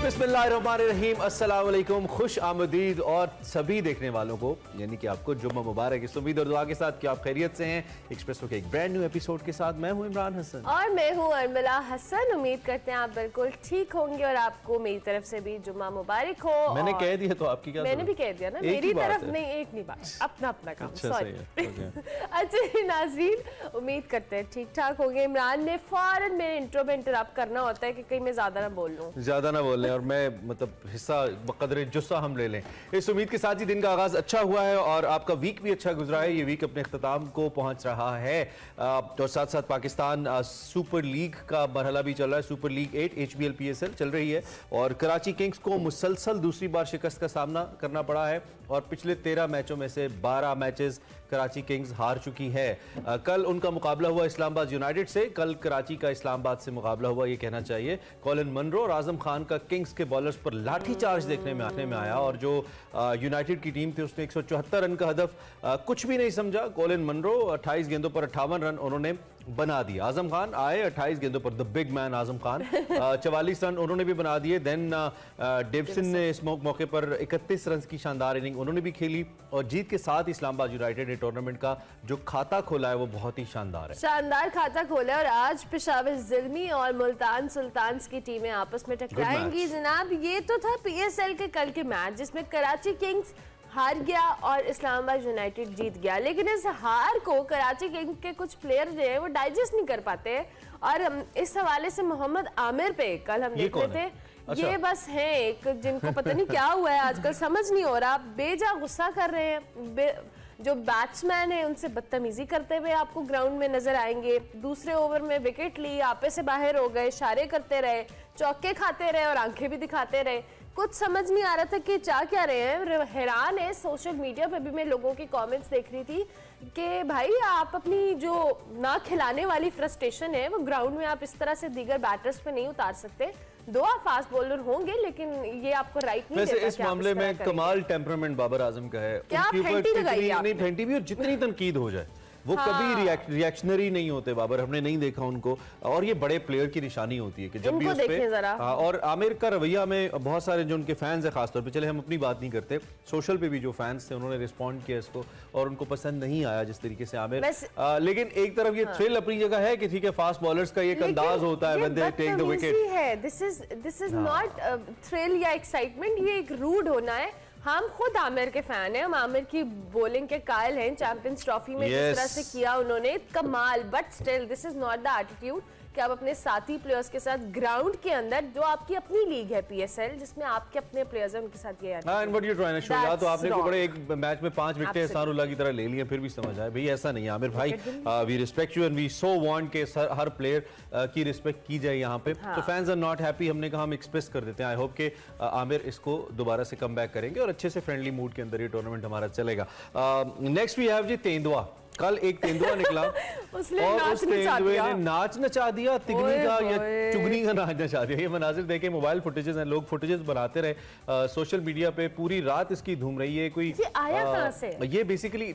बिस्मिल्लाहिर्रहमानिर्रहीम, अस्सलाम वालेकुम, खुश आमदीद और सभी देखने वालों को यानी कि आपको जुम्मा मुबारक। इस उम्मीद और दुआ के साथ कि आप खैरियत से हैं। एक्सप्रेसो के एक ब्रांड न्यू एपिसोड के साथ मैं हूं इमरान हसन और मैं हूं अर्मिला हसन। उम्मीद करते हैं आप बिल्कुल ठीक होंगे और आपको मेरी तरफ से भी जुम्मा मुबारक हो। मैंने कह दिया तो आपकी क्या? मैंने भी कह दिया ना, मेरी तरफ नहीं, एक नहीं बात, अपना अपना काम। सॉरी। अच्छा नाज़रीन, उम्मीद करते हैं ठीक ठाक होंगे। इमरान ने फौरन मेरे इंट्रो में इंटरप्ट करना होता है कि कहीं मैं ज्यादा ना बोल लूं, ज्यादा ना बोल लें और मैं मतलब हिस्सा बकदरे जुस्सा हम ले लें। इस उम्मीद के साथ ही दिन का आगाज अच्छा हुआ है और आपका वीक भी अच्छा गुजरा है। ये वीक अपने इख्तिताम को पहुंच रहा है और साथ साथ पाकिस्तान सुपर लीग का मरहला भी चल रहा है। सुपर लीग 8 HBL PSL चल रही है और कराची किंग्स को मुसलसल दूसरी बार शिकस्त का सामना करना पड़ा है और पिछले 13 मैचों में से 12 मैचेस कराची किंग्स हार चुकी है। कल उनका मुकाबला हुआ इस्लामाबाद यूनाइटेड से। कल कराची का इस्लामाबाद से मुकाबला हुआ, ये कहना चाहिए। कॉलिन मनरो और आजम खान का किंग्स के बॉलर्स पर लाठी चार्ज देखने में आया और जो यूनाइटेड की टीम थी उसने 174 रन का हदफ कुछ भी नहीं समझा। कॉलिन मनरो 28 गेंदों पर 58 रन उन्होंने बना दिया। आजम खान आए 28 गेंदों पर, the big man Azam Khan 44 run उन्होंने भी बना दिए। देन डेविसन ने इस मौके पर 31 रन की शानदार इनिंग उन्होंने भी खेली और जीत के साथ इस्लामाबाद यूनाइटेड ने टूर्नामेंट का जो खाता खोला है वो बहुत ही शानदार है। शानदार खाता खोला है और आज पेशावर ज़िल्मी और मुल्तान सुल्तान्स की टीमें आपस में टकराएंगी। जनाब, ये तो था PSL के कल के मैच जिसमें कराची किंग्स हार गया और इस्लामाबाद यूनाइटेड जीत गया, लेकिन इस हार को कराची किंग्स के कुछ प्लेयर जो है वो डाइजेस्ट नहीं कर पाते और इस हवाले से मोहम्मद आमिर पे कल हम देख रहे थे। अच्छा। ये बस है एक जिनको पता नहीं क्या हुआ है आजकल, समझ नहीं हो रहा, बेजा गुस्सा कर रहे हैं। जो बैट्समैन है उनसे बदतमीजी करते हुए आपको ग्राउंड में नजर आएंगे। दूसरे ओवर में विकेट ली, आपे से बाहर हो गए, इशारे करते रहे, चौके खाते रहे और आंखें भी दिखाते रहे। कुछ समझ नहीं आ रहा था कि चाह क्या रहे हैं। हैरान है, सोशल मीडिया पे भी मैं लोगों की कमेंट्स देख रही थी कि भाई आप अपनी जो ना खिलाने वाली फ्रस्ट्रेशन है वो ग्राउंड में आप इस तरह से दीगर बैटर्स पे नहीं उतार सकते। दो आप फास्ट बॉलर होंगे लेकिन ये आपको राइट नहीं देता। इस मामले में कमाल टेम्परामेंट बाबर आजम का है। क्या फेंटी भी और जितनी तनकीद हो जाए वो कभी रिएक्शनरी नहीं होते बाबर, हमने नहीं देखा उनको। और ये बड़े प्लेयर की निशानी होती है कि जब भी उस पे और आमिर का रवैया में बहुत सारे जो उनके फैंस है खासतौर पे, चले हम अपनी बात नहीं करते, सोशल पे भी जो फैंस थे उन्होंने रिस्पॉन्ड किया इसको और उनको पसंद नहीं आया जिस तरीके से आमिर। लेकिन एक तरफ ये थ्रिल अपनी जगह है कि ठीक है फास्ट बॉलर्स का ये एक अंदाज होता है, when they take the wicket। This is not thrill या एक्साइटमेंट, ये एक रूड होना है। हम खुद आमिर के फैन हैं, हम आमिर की बॉलिंग के कायल हैं। चैंपियंस ट्रॉफी में जिस तरह से किया उन्होंने कमाल, but still this is not the attitude कि आप अपने साथी प्लेयर्स के साथ ग्राउंड के अंदर, जो आपकी अपनी लीग है PSL जिसमें आपके अपने प्लेयर्स हैं, उनके साथ ये and what you trying to show. या तो आपने को बड़े एक मैच में 5 विकेट एहसानुल्लाह की तरह ले लिए फिर भी समझ आए भाई ऐसा नहीं है आमिर भाई। We respect you and we so want के हर प्लेयर की रिस्पेक्ट की जाए यहाँ पे। तो फैंस आर नॉट हैप्पी, हमने कहा हम एक्सप्रेस कर देते हैं। आई होप के आमिर इसको दोबारा से कम बैक करेंगे और अच्छे से फ्रेंडली मूड के अंदर ये टूर्नामेंट हमारा चलेगा। नेक्स्ट वी हैव जी तेंदुआ। कल एक तेंदुआ निकला और उस तेंदुए ने नाच नचा दिया, तिगनी का या चुगनी का नाच नचा दिया। ये मनाजिर देखे, मोबाइल फुटेजेस हैं, लोग फुटेजेस बनाते रहे सोशल मीडिया पे, पूरी रात इसकी धूम रही है। कोई ये आया कहां से? ये बेसिकली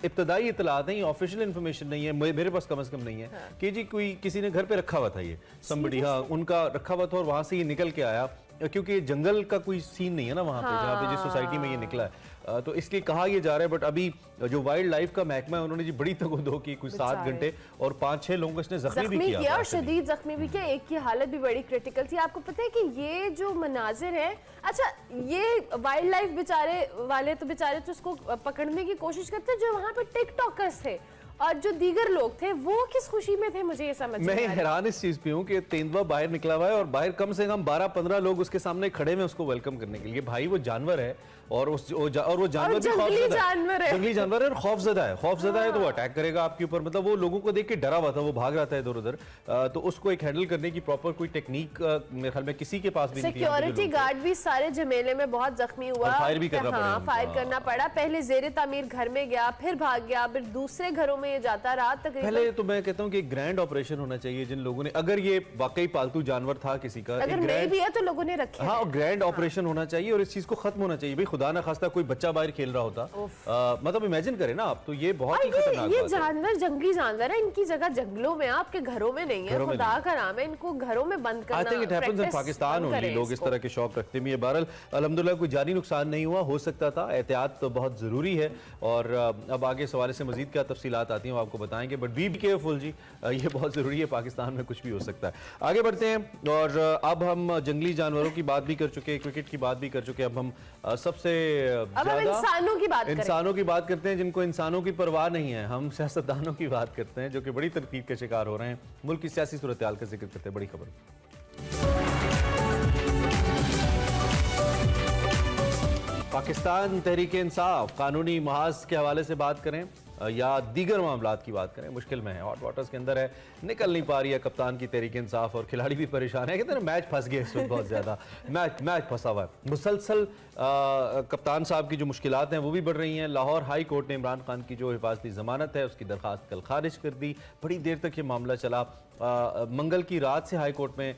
इब्तदाई इतलात है, ऑफिशियल इन्फॉर्मेशन नहीं है, मेरे पास कम से कम नहीं है कि जी कोई किसी ने घर पे रखा हुआ था ये समबडी, हाँ उनका रखा हुआ था और वहां से ये निकल के आया क्योंकि जंगल का कोई सीन नहीं है ना वहां पे जहाँ पे जिस सोसाइटी में ये निकला है। तो इसलिए कहा यह जा रहा है, बट अभी जो वाइल्ड लाइफ का महकमा है उन्होंने जी बड़ी तगोदो की, कुछ 7 घंटे और 5-6 लोगों को इसने जख्मी भी किया और शदीद जख्मी भी किया। एक की हालत भी बड़ी क्रिटिकल थी। आपको पता है कि ये जो मनाजिर है, अच्छा ये वाइल्ड लाइफ बेचारे वाले तो बेचारे तो उसको पकड़ने की कोशिश करते जो वहां पे टिकटॉकर्स थे और जो दीगर लोग थे वो किस खुशी में थे, मुझे ये समझ नहीं आ रहा। मैं हैरान इस चीज पे हूँ कि तेंदुआ बाहर निकला हुआ है और बाहर कम से कम 12-15 लोग उसके सामने खड़े हैं उसको वेलकम करने के लिए। भाई वो जानवर है और वो जानवर भी जंगली जानवर है और खौफजदा है तो वो अटैक करेगा आपके ऊपर। मतलब वो लोगों को देख के डरा हुआ था, वो भाग रहा था इधर उधर, तो उसको एक हैंडल करने की प्रॉपर कोई टेक्निक मेरे ख्याल में किसी के पास भी नहीं थी। सिक्योरिटी गार्ड भी सारे झमेले में बहुत जख्मी हुआ, फायर भी फायर करना पड़ा। पहले ज़ेरे तामीर घर में गया, फिर भाग गया, फिर दूसरे घरों में ये जाता रहा। पहले तो मैं कहता हूँ कि ग्रैंड ऑपरेशन होना चाहिए जिन लोगों ने, अगर ये वाकई पालतू जानवर था किसी का, अगर नहीं भी है तो लोगों ने रखे। हाँ, ग्रैंड ऑपरेशन होना चाहिए और इस चीज को खत्म होना चाहिए। भाई खुदा खुदा ना खास्ता कोई बच्चा बाहर खेल रहा होता, मतलब इमेजिन करें ना आप, तो ये बहुत ही खतरनाक ये जानवर जंगली जानवर है, इनकी जगह जंगलों में, आपके घरों में नहीं है, खुदा का नाम है, इनको घरों में बंद करना। I think it happens in Pakistan only, लोग इस तरह के शौक रखते हैं। ये बहरहाल अल्हम्दुलिल्लाह कोई जानी नुकसान नहीं हुआ, हो सकता था, एहतियात तो बहुत ज़रूरी है। और अब आगे इस हवाले से मजीद क्या तफसीलात आती हैं वो आपको बताएंगे, बट बी केयरफुल जी, ये बहुत ज़रूरी है, पाकिस्तान में कुछ भी हो सकता है। आगे बढ़ते हैं और अब हम जंगली जानवरों की बात भी कर चुके, क्रिकेट की बात भी कर चुके, अब हम सबसे ज्यादा इंसानों की बात करते हैं जिनको इंसानों की परवाह नहीं है। हम सियासतदानों की बात करते हैं जो कि बड़ी तनकीद के शिकार हो रहे हैं। मुल्क की सियासी सूरत हाल का जिक्र करते हैं, बड़ी खबर। पाकिस्तान तहरीक इंसाफ कानूनी महाज के हवाले से बात करें या दीगर मामलात की बात करें, मुश्किल में है, हॉट वाटर्स के अंदर है, निकल नहीं पा रही है कप्तान की तहरीक इंसाफ, और खिलाड़ी भी परेशान है। कहते हैं मैच फंस गया इस वक्त, बहुत ज़्यादा मैच फंसा हुआ है मुसलसल। कप्तान साहब की जो मुश्किलात हैं वो भी बढ़ रही हैं। लाहौर हाई कोर्ट ने इमरान खान की जो हिफाजती ज़मानत है उसकी दरख्वास्त कल खारिज कर दी। बड़ी देर तक ये मामला चला, मंगल की रात से हाई कोर्ट में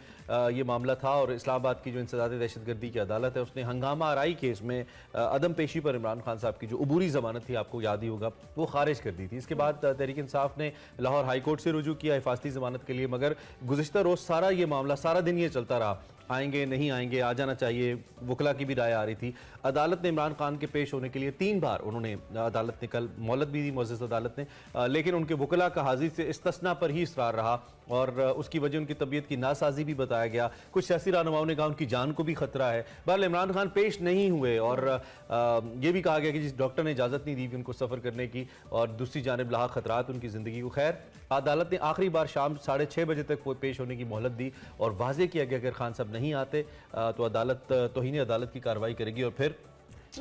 ये मामला था, और इस्लामाबाद की जो इंसदाद दहशतगर्दी की अदालत है उसने हंगामा आराई केस में अदम पेशी पर इमरान खान साहब की जो अबूरी ज़मानत थी, आपको याद ही होगा, वो खारिज कर दी थी। इसके बाद तहरीक इंसाफ ने लाहौर हाई कोर्ट से रुजू किया हिफाजती ज़मानत के लिए, मगर गुज़िश्ता रोज़ सारा ये मामला सारा दिन ये चलता रहा, आएंगे नहीं आएंगे, आ जाना चाहिए, वकला की भी राय आ रही थी। अदालत ने इमरान खान के पेश होने के लिए 3 बार उन्होंने, अदालत ने कल मोहलत भी दी, मुअज़्ज़ज़ अदालत ने, लेकिन उनके वकला का हाजिर से इस्तिस्ना पर ही इसरार रहा, और उसकी वजह उनकी तबीयत की नासाजी भी बताया गया। कुछ सियासी रहनुमाओं ने कहा उनकी जान को भी खतरा है। बहरहाल इमरान खान पेश नहीं हुए, और ये भी कहा गया कि जिस डॉक्टर ने इजाज़त नहीं दी थी उनको सफ़र करने की, और दूसरी जानब लाख खतरात उनकी ज़िंदगी को। खैर, अदालत ने आखिरी बार शाम 6:30 बजे तक पेश होने की मोहलत दी, और वाज़ेह किया गया अगर खान साहब नहीं आते तो अदालत तौहीन अदालत की कार्रवाई करेगी। और फिर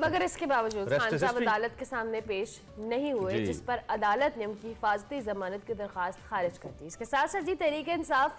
मगर इसके बावजूद खान साहब अदालत के सामने पेश नहीं हुए, जिस पर अदालत ने उनकी हिफाजती जमानत की दरख्वास्त खारिज कर दी। इसके साथ साथ जी तहरीक इंसाफ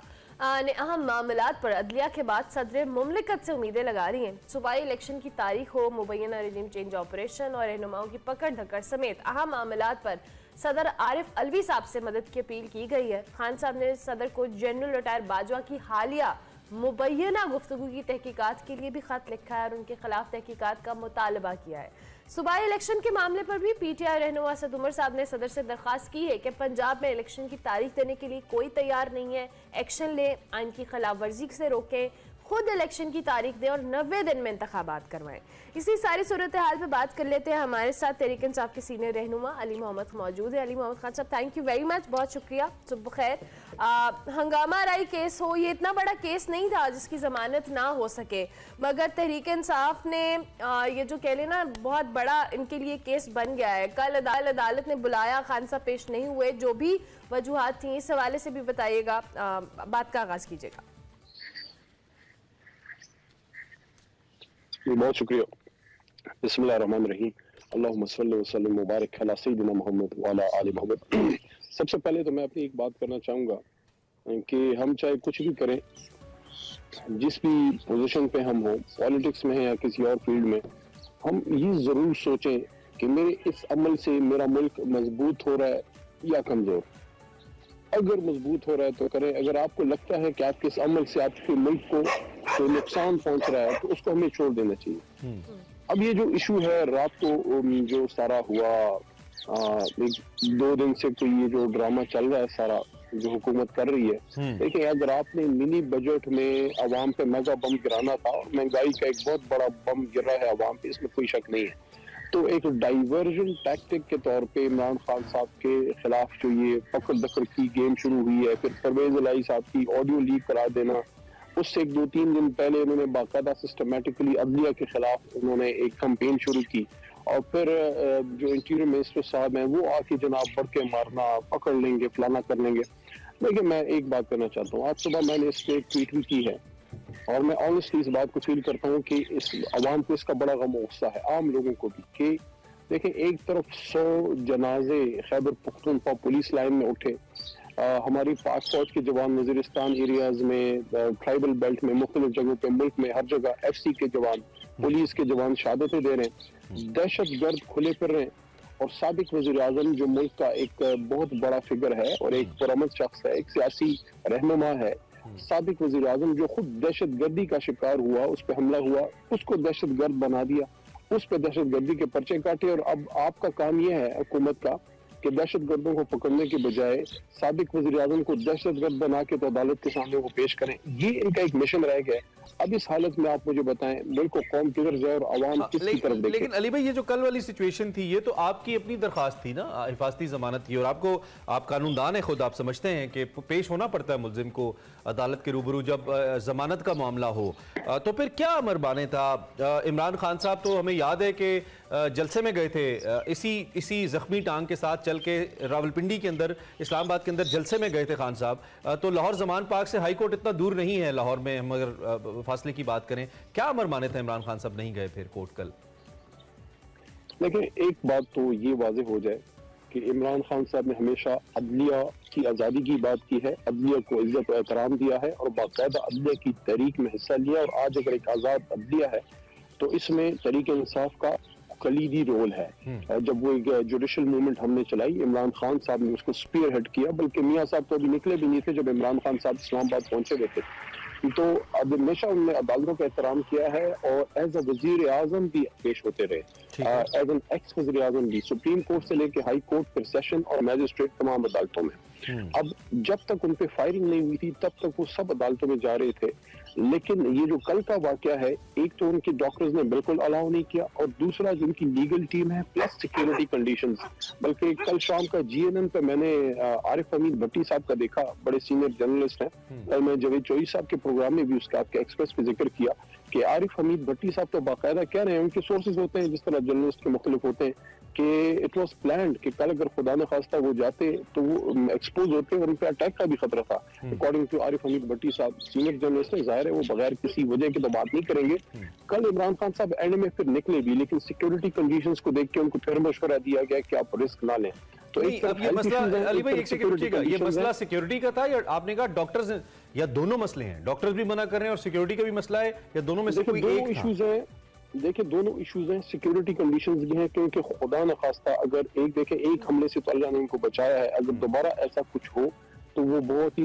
ने अहम मामलात पर अदलिया के बाद सदर मुमलिकत से उम्मीदें लगा रही हैं। सूबाई इलेक्शन की तारीख हो, मुबैना रेजिम चेंज ऑपरेशन और रहनुमाओं की पकड़ धकड़ समेत अहम मामलात पर सदर आरिफ अलवी साहब से मदद की अपील की गई है। खान साहब ने सदर को जनरल रिटायर बाजवा की हालिया मुबैना गुफ्तगू की तहकीकात के लिए भी खत लिखा है और उनके खिलाफ तहकीकात का मुतालबा किया है। सूबाई इलेक्शन के मामले पर भी पीटीआई रहनुमा असद उमर साहब ने सदर से दरख्वास्त की है कि पंजाब में इलेक्शन की तारीख देने के लिए कोई तैयार नहीं है, एक्शन ले, आइन की खिलाफ वर्जी से रोकें, खुद इलेक्शन की तारीख दें और 90 दिन में इंतखाबात करवाएं। इसी सारी सूरत हाल पे बात कर लेते हैं। हमारे साथ तहरीक इंसाफ के सीनियर रहनुमा अली मोहम्मद मौजूद है। अली मोहम्मद खान साहब, थैंक यू वेरी मच, बहुत शुक्रिया। सुबह खैर। हंगामा राई केस हो, ये इतना बड़ा केस नहीं था जिसकी जमानत ना हो सके, मगर तहरीक इंसाफ ने ये जो कह लेना बहुत बड़ा इनके लिए केस बन गया है। कल अदालत ने बुलाया, खान साहब पेश नहीं हुए, जो भी वजूहात थी इस हवाले से भी बताइएगा, बात का आगाज कीजिएगा। बहुत शुक्रिया। बिस्मिल्लाहिर्रहमानिर्रहीम, अल्लाहुम्मा सल्लि व सल्लिम मुबारक अला सय्यिदिना मोहम्मद व अला आलि मोहम्मद। सबसे पहले तो मैं अपनी एक बात करना चाहूँगा कि हम चाहे कुछ भी करें, जिस भी पोजीशन पे हम हो, पॉलिटिक्स में या किसी और फील्ड में, हम ये ज़रूर सोचें कि मेरे इस अमल से मेरा मुल्क मजबूत हो रहा है या कमज़ोर। अगर मजबूत हो रहा है तो करें, अगर आपको लगता है कि आपके इस अमल से आपके मुल्क को कोई नुकसान पहुंच रहा है तो उसको हमें छोड़ देना चाहिए। अब ये जो इशू है, रात को जो सारा हुआ, 1-2 दिन से कोई ये जो ड्रामा चल रहा है सारा जो हुकूमत कर रही है, देखिए अगर आपने मिनी बजट में अवाम पे मेगा बम गिराना था, और महंगाई का एक बहुत बड़ा बम गिरा है अवाम पे, इसमें कोई शक नहीं है, तो एक डाइवर्जन टैक्टिक के तौर पे इमरान खान साहब के खिलाफ जो ये पकड़ दकड़ की गेम शुरू हुई है, फिर परवेज इलाही साहब की ऑडियो लीक करा देना, उससे 1-2-3 दिन पहले उन्होंने बाकायदा सिस्टमेटिकली अदलिया के खिलाफ उन्होंने एक कैंपेन शुरू की, और फिर जो इंटीरियर मिनिस्टर साहब हैं वो आके जनाब बढ़ के मारना, पकड़ लेंगे, फलाना कर लेंगे। लेकिन मैं एक बात करना चाहता हूँ, आज सुबह मैंने इस पर एक ट्वीट भी की है, और मैं ऑनेस्टली इस बात को फील करता हूँ कि इस अवाम को इसका बड़ा गम गुस्सा है, आम लोगों को भी, कि देखें एक तरफ 100 जनाजे खैबर पख्तूनख्वा पुलिस लाइन में उठे, हमारी पाक फौज के जवान वजीरिस्तान एरियाज में, ट्राइबल बेल्ट में, मुख्तलिफ जगहों पे मुल्क में हर जगह FC के जवान, पुलिस के जवान शहादतें दे रहे हैं, दहशत गर्द खुले फिर रहे हैं, और साबिक वज़ीर आज़म जो मुल्क का एक बहुत बड़ा फिगर है और एक पुरअमल शख्स है, एक सियासी रहनुमा है, साबिक वज़ीर आज़म जो खुद दहशत गर्दी का शिकार हुआ, उस पर हमला हुआ, उसको दहशत गर्द बना दिया, उस पर दहशतगर्दी के पर्चे काटे। और अब आपका काम यह है हुकूमत का कि दहशतगर्दों को पकड़ने के बजाय साबिक वज़ीर आज़म को दहशतगर्द बना के तो अदालत के सामने वो पेश करें, ये इनका एक मिशन रह गया है। अब इस हालत में आप मुझे बताएं, मुल्क को कौम किधर जाए और आवाम किसकी तरफ देखे? लेकिन अली भाई, ये जो कल वाली सिचुएशन थी, ये तो आपकी अपनी दरखास्त थी ना, हिफाजती जमानत की, और आपको, आप कानूनदान है खुद, आप समझते हैं कि पेश होना पड़ता है मुल्जिम को अदालत के रूबरू जब जमानत का मामला हो। तो फिर क्या अमर बाने था? इमरान खान साहब तो हमें याद है कि जलसे में गए थे, इसी जख्मी टांग के साथ चल के रावलपिंडी के अंदर, इस्लामाबाद के अंदर जलसे में गए थे खान साहब। तो लाहौर जमान पार्क से हाई कोर्ट इतना दूर नहीं है लाहौर में, हम अगर फासले की बात करें। क्या अमर माने थे इमरान खान साहब नहीं गए फिर कोर्ट कल? लेकिन एक बात तो ये वाज़ेह हो जाए कि इमरान खान साहब ने हमेशा अदलिया की आज़ादी की बात की है, अदलिया को इज्जत और एहतराम दिया है और बाकायदा अदलिया की तहरीक में हिस्सा लिया। और आज अगर एक आज़ाद अदलिया है तो इसमें तहरीक इंसाफ का कलीदी रोल है। जब वो एक जुडिशल मूवमेंट हमने चलाई, इमरान खान साहब ने उसको स्पीयर हेड किया, बल्कि मियाँ साहब तो अभी निकले भी नहीं थे जब इमरान खान साहब इस्लामाबाद पहुंचे हुए थे। तो अब हमेशा उन्होंने अदालतों का एहतराम किया है और एज अ वजीर आजम भी पेश होते रहे, एज एन एक्स वजीर आजम भी, सुप्रीम कोर्ट से लेके हाई कोर्ट फिर सेशन और मैजिस्ट्रेट तमाम अदालतों में। अब जब तक उन पे फायरिंग नहीं हुई थी तब तक वो सब अदालतों में जा रहे थे। लेकिन ये जो कल का वाकया है, एक तो उनके डॉक्टर्स ने बिल्कुल अलाउ नहीं किया और दूसरा जो उनकी लीगल टीम है प्लस सिक्योरिटी कंडीशंस। बल्कि कल शाम का GNN पे मैंने आरिफ हमीद भट्टी साहब का देखा, बड़े सीनियर जर्नलिस्ट हैं। कल मैं जवेद चोई साहब के प्रोग्राम में भी उसका आपके एक्सप्रेस पे जिक्र किया कि आरिफ हमीद भट्टी साहब तो बाकायदा कह रहे हैं, उनके सोर्सेज होते हैं जिस तरह जर्नलिस्ट के मुख्तलिफ होते हैं, कि इट वॉज प्लान्ड कि कल अगर खुदा न खास्ता वो जाते तो वो एक्सपोज होते और उन पर अटैक का भी खतरा था। अकॉर्डिंग टू आरिफ हमीद भट्टी साहब, सीनियर जर्नलिस्ट है, जाहिर है वो बगैर किसी वजह के तो बात नहीं करेंगे। कल इमरान खान साहब एंड में फिर निकले भी, लेकिन सिक्योरिटी कंडीशंस को देख के उनको फिर मशवरा दिया गया कि आप रिस्क ना लें। तो अब ये मसला, अली भाई एक सेकंड रुकिएगा, ये मसला सिक्योरिटी का था या आपने कहा डॉक्टर्स, या दोनों मसले हैं? डॉक्टर्स भी मना कर रहे हैं और सिक्योरिटी का भी मसला है, या दोनों में से कोई एक इश्यूज है? देखिए दोनों इश्यूज हैं, सिक्योरिटी कंडीशंस भी हैं, क्योंकि खुदा न खास्ता अगर एक हमले से तो अल्लाह ने उनको बचाया है, अगर दोबारा ऐसा कुछ हो तो वो बहुत ही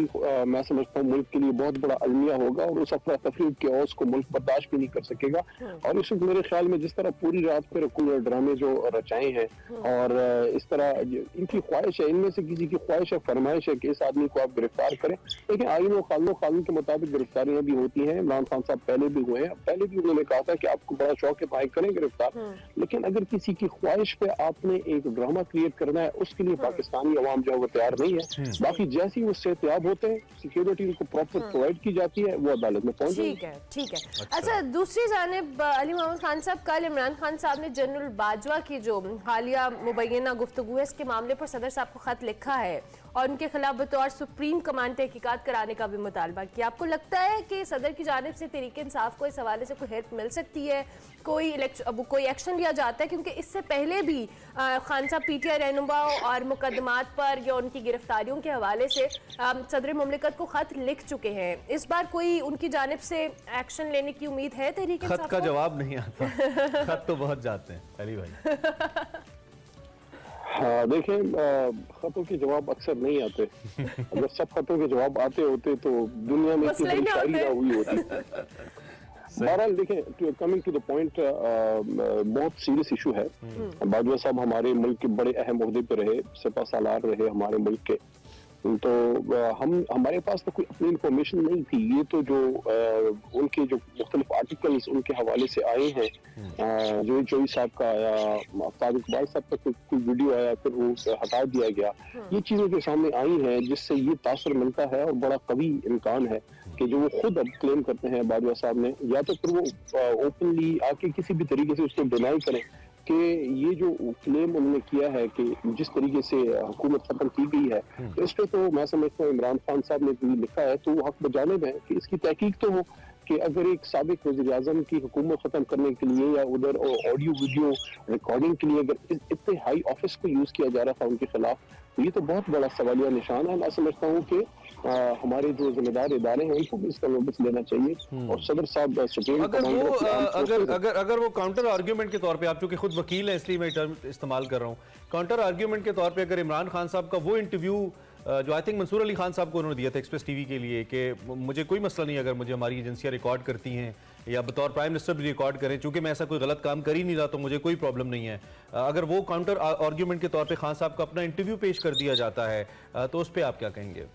मैं समझता हूँ मुल्क के लिए बहुत बड़ा अलमिया होगा और उस अफरा तफरी के औस को मुल्क बर्दाश्त भी नहीं कर सकेगा। और इस वक्त मेरे ख्याल में जिस तरह पूरी रात फिर ड्रामे जो रचाए हैं और इस तरह इनकी ख्वाहिश है, इनमें से किसी की ख्वाहिश है, फरमाइश है कि इस आदमी को आप गिरफ्तार करें। लेकिन आईन और कानून के मुताबिक गिरफ्तारियां भी होती हैं। इमरान खान साहब पहले भी हुए हैं, पहले भी उन्होंने कहा था कि आपको बड़ा शौक है तो करें गिरफ्तार। लेकिन अगर किसी की ख्वाहिश पे आपने एक ड्रामा क्रिएट करना है, उसके लिए पाकिस्तानी अवाम जो है वो तैयार नहीं है। बाकी जैसे वो सेहतियाब होते हैं, सिक्योरिटी उनको प्रॉपर प्रोवाइड की जाती है, वो अदालत में पहुंच ठीक है, ठीक है। अच्छा, दूसरी जानिब अली मोहम्मद खान साहब, कल इमरान खान साहब ने जनरल बाजवा की जो हालिया मुबैना गुफ्तगू है, इसके मामले पर सदर साहब को खत लिखा है और उनके खिलाफ बतौर सुप्रीम कमांड तहकीकात कराने का भी मुतालबा किया। आपको लगता है कि सदर की जानिब से तहरीक इंसाफ को इस हवाले से कोई हेल्प मिल सकती है, कोई एक्शन लिया जाता है? क्योंकि इससे पहले भी खान साहब PTI रहनुमा और मुकदमात पर या उनकी गिरफ्तारियों के हवाले से सदर मुमलिकत को खत लिख चुके हैं। इस बार कोई उनकी जानिब से एक्शन लेने की उम्मीद है तहरीक इंसाफ को? खत का जवाब नहीं आता, खत तो बहुत जाते हैं अली भाई। हाँ देखें, खतों के जवाब अक्सर नहीं आते। अगर सब खतों के जवाब आते होते तो दुनिया में इतनी बड़ी शायरी ना हुई होती। बहरहाल देखें, कमिंग टू द पॉइंट, बहुत सीरियस इशू है। बाजवा साहब हमारे मुल्क के बड़े अहम ओहदे पे रहे, सिपा सालार रहे हमारे मुल्क के, तो हमारे पास तो कोई अपनी इंफॉर्मेशन नहीं थी। ये तो जो उनके जो मुख्तलिफ आर्टिकल्स उनके हवाले से आए हैं, जो चोई साहब का आया, आफ्ताब इकबाल साहब का कोई वीडियो आया फिर वो हटा दिया गया, ये चीज़ें के सामने आई हैं जिससे ये तासर मिलता है और बड़ा कवी इम्कान है कि जो वो खुद अब क्लेम करते हैं बाजवा साहब ने, या तो फिर वो ओपनली आके किसी भी तरीके से उसको डिनाई करें कि ये जो क्लेम उन्होंने किया है कि जिस तरीके से हुकूमत खत्म की गई है, तो इस पर तो मैं समझता हूँ इमरान खान साहब ने भी लिखा है तो वो हक बजानिब है कि इसकी तहकीक तो हो कि अगर एक साबिक वज़ीर आज़म की हुकूमत खत्म करने के लिए या उधर ऑडियो वीडियो रिकॉर्डिंग के लिए अगर इतने हाई ऑफिस को यूज किया जा रहा था उनके खिलाफ, तो ये तो बहुत बड़ा सवालिया निशान है। मैं समझता हूँ कि हमारे जो जिम्मेदार इदारे हैं उनको भी इसका नोटिस लेना चाहिए और सदर साहब सुप्रीम अगर वो काउंटर आर्ग्यूमेंट के तौर पे, आप चूंकि खुद वकील हैं इसलिए मैं टर्म इस्तेमाल कर रहा हूँ, काउंटर आर्ग्यूमेंट के तौर पे अगर इमरान खान साहब का वो इंटरव्यू जो आई थिंक मंसूर अली खान साहब को उन्होंने दिया था एक्सप्रेस टीवी के लिए कि मुझे कोई मसला नहीं अगर मुझे हमारी एजेंसियां रिकॉर्ड करती हैं या बतौर प्राइम मिनिस्टर भी रिकॉर्ड करें, चूंकि मैं ऐसा कोई गलत काम कर ही नहीं रहा तो मुझे कोई प्रॉब्लम नहीं है। अगर वो काउंटर आर्ग्यूमेंट के तौर पे खान साहब का अपना इंटरव्यू पेश कर दिया जाता है तो उस पर आप क्या कहेंगे?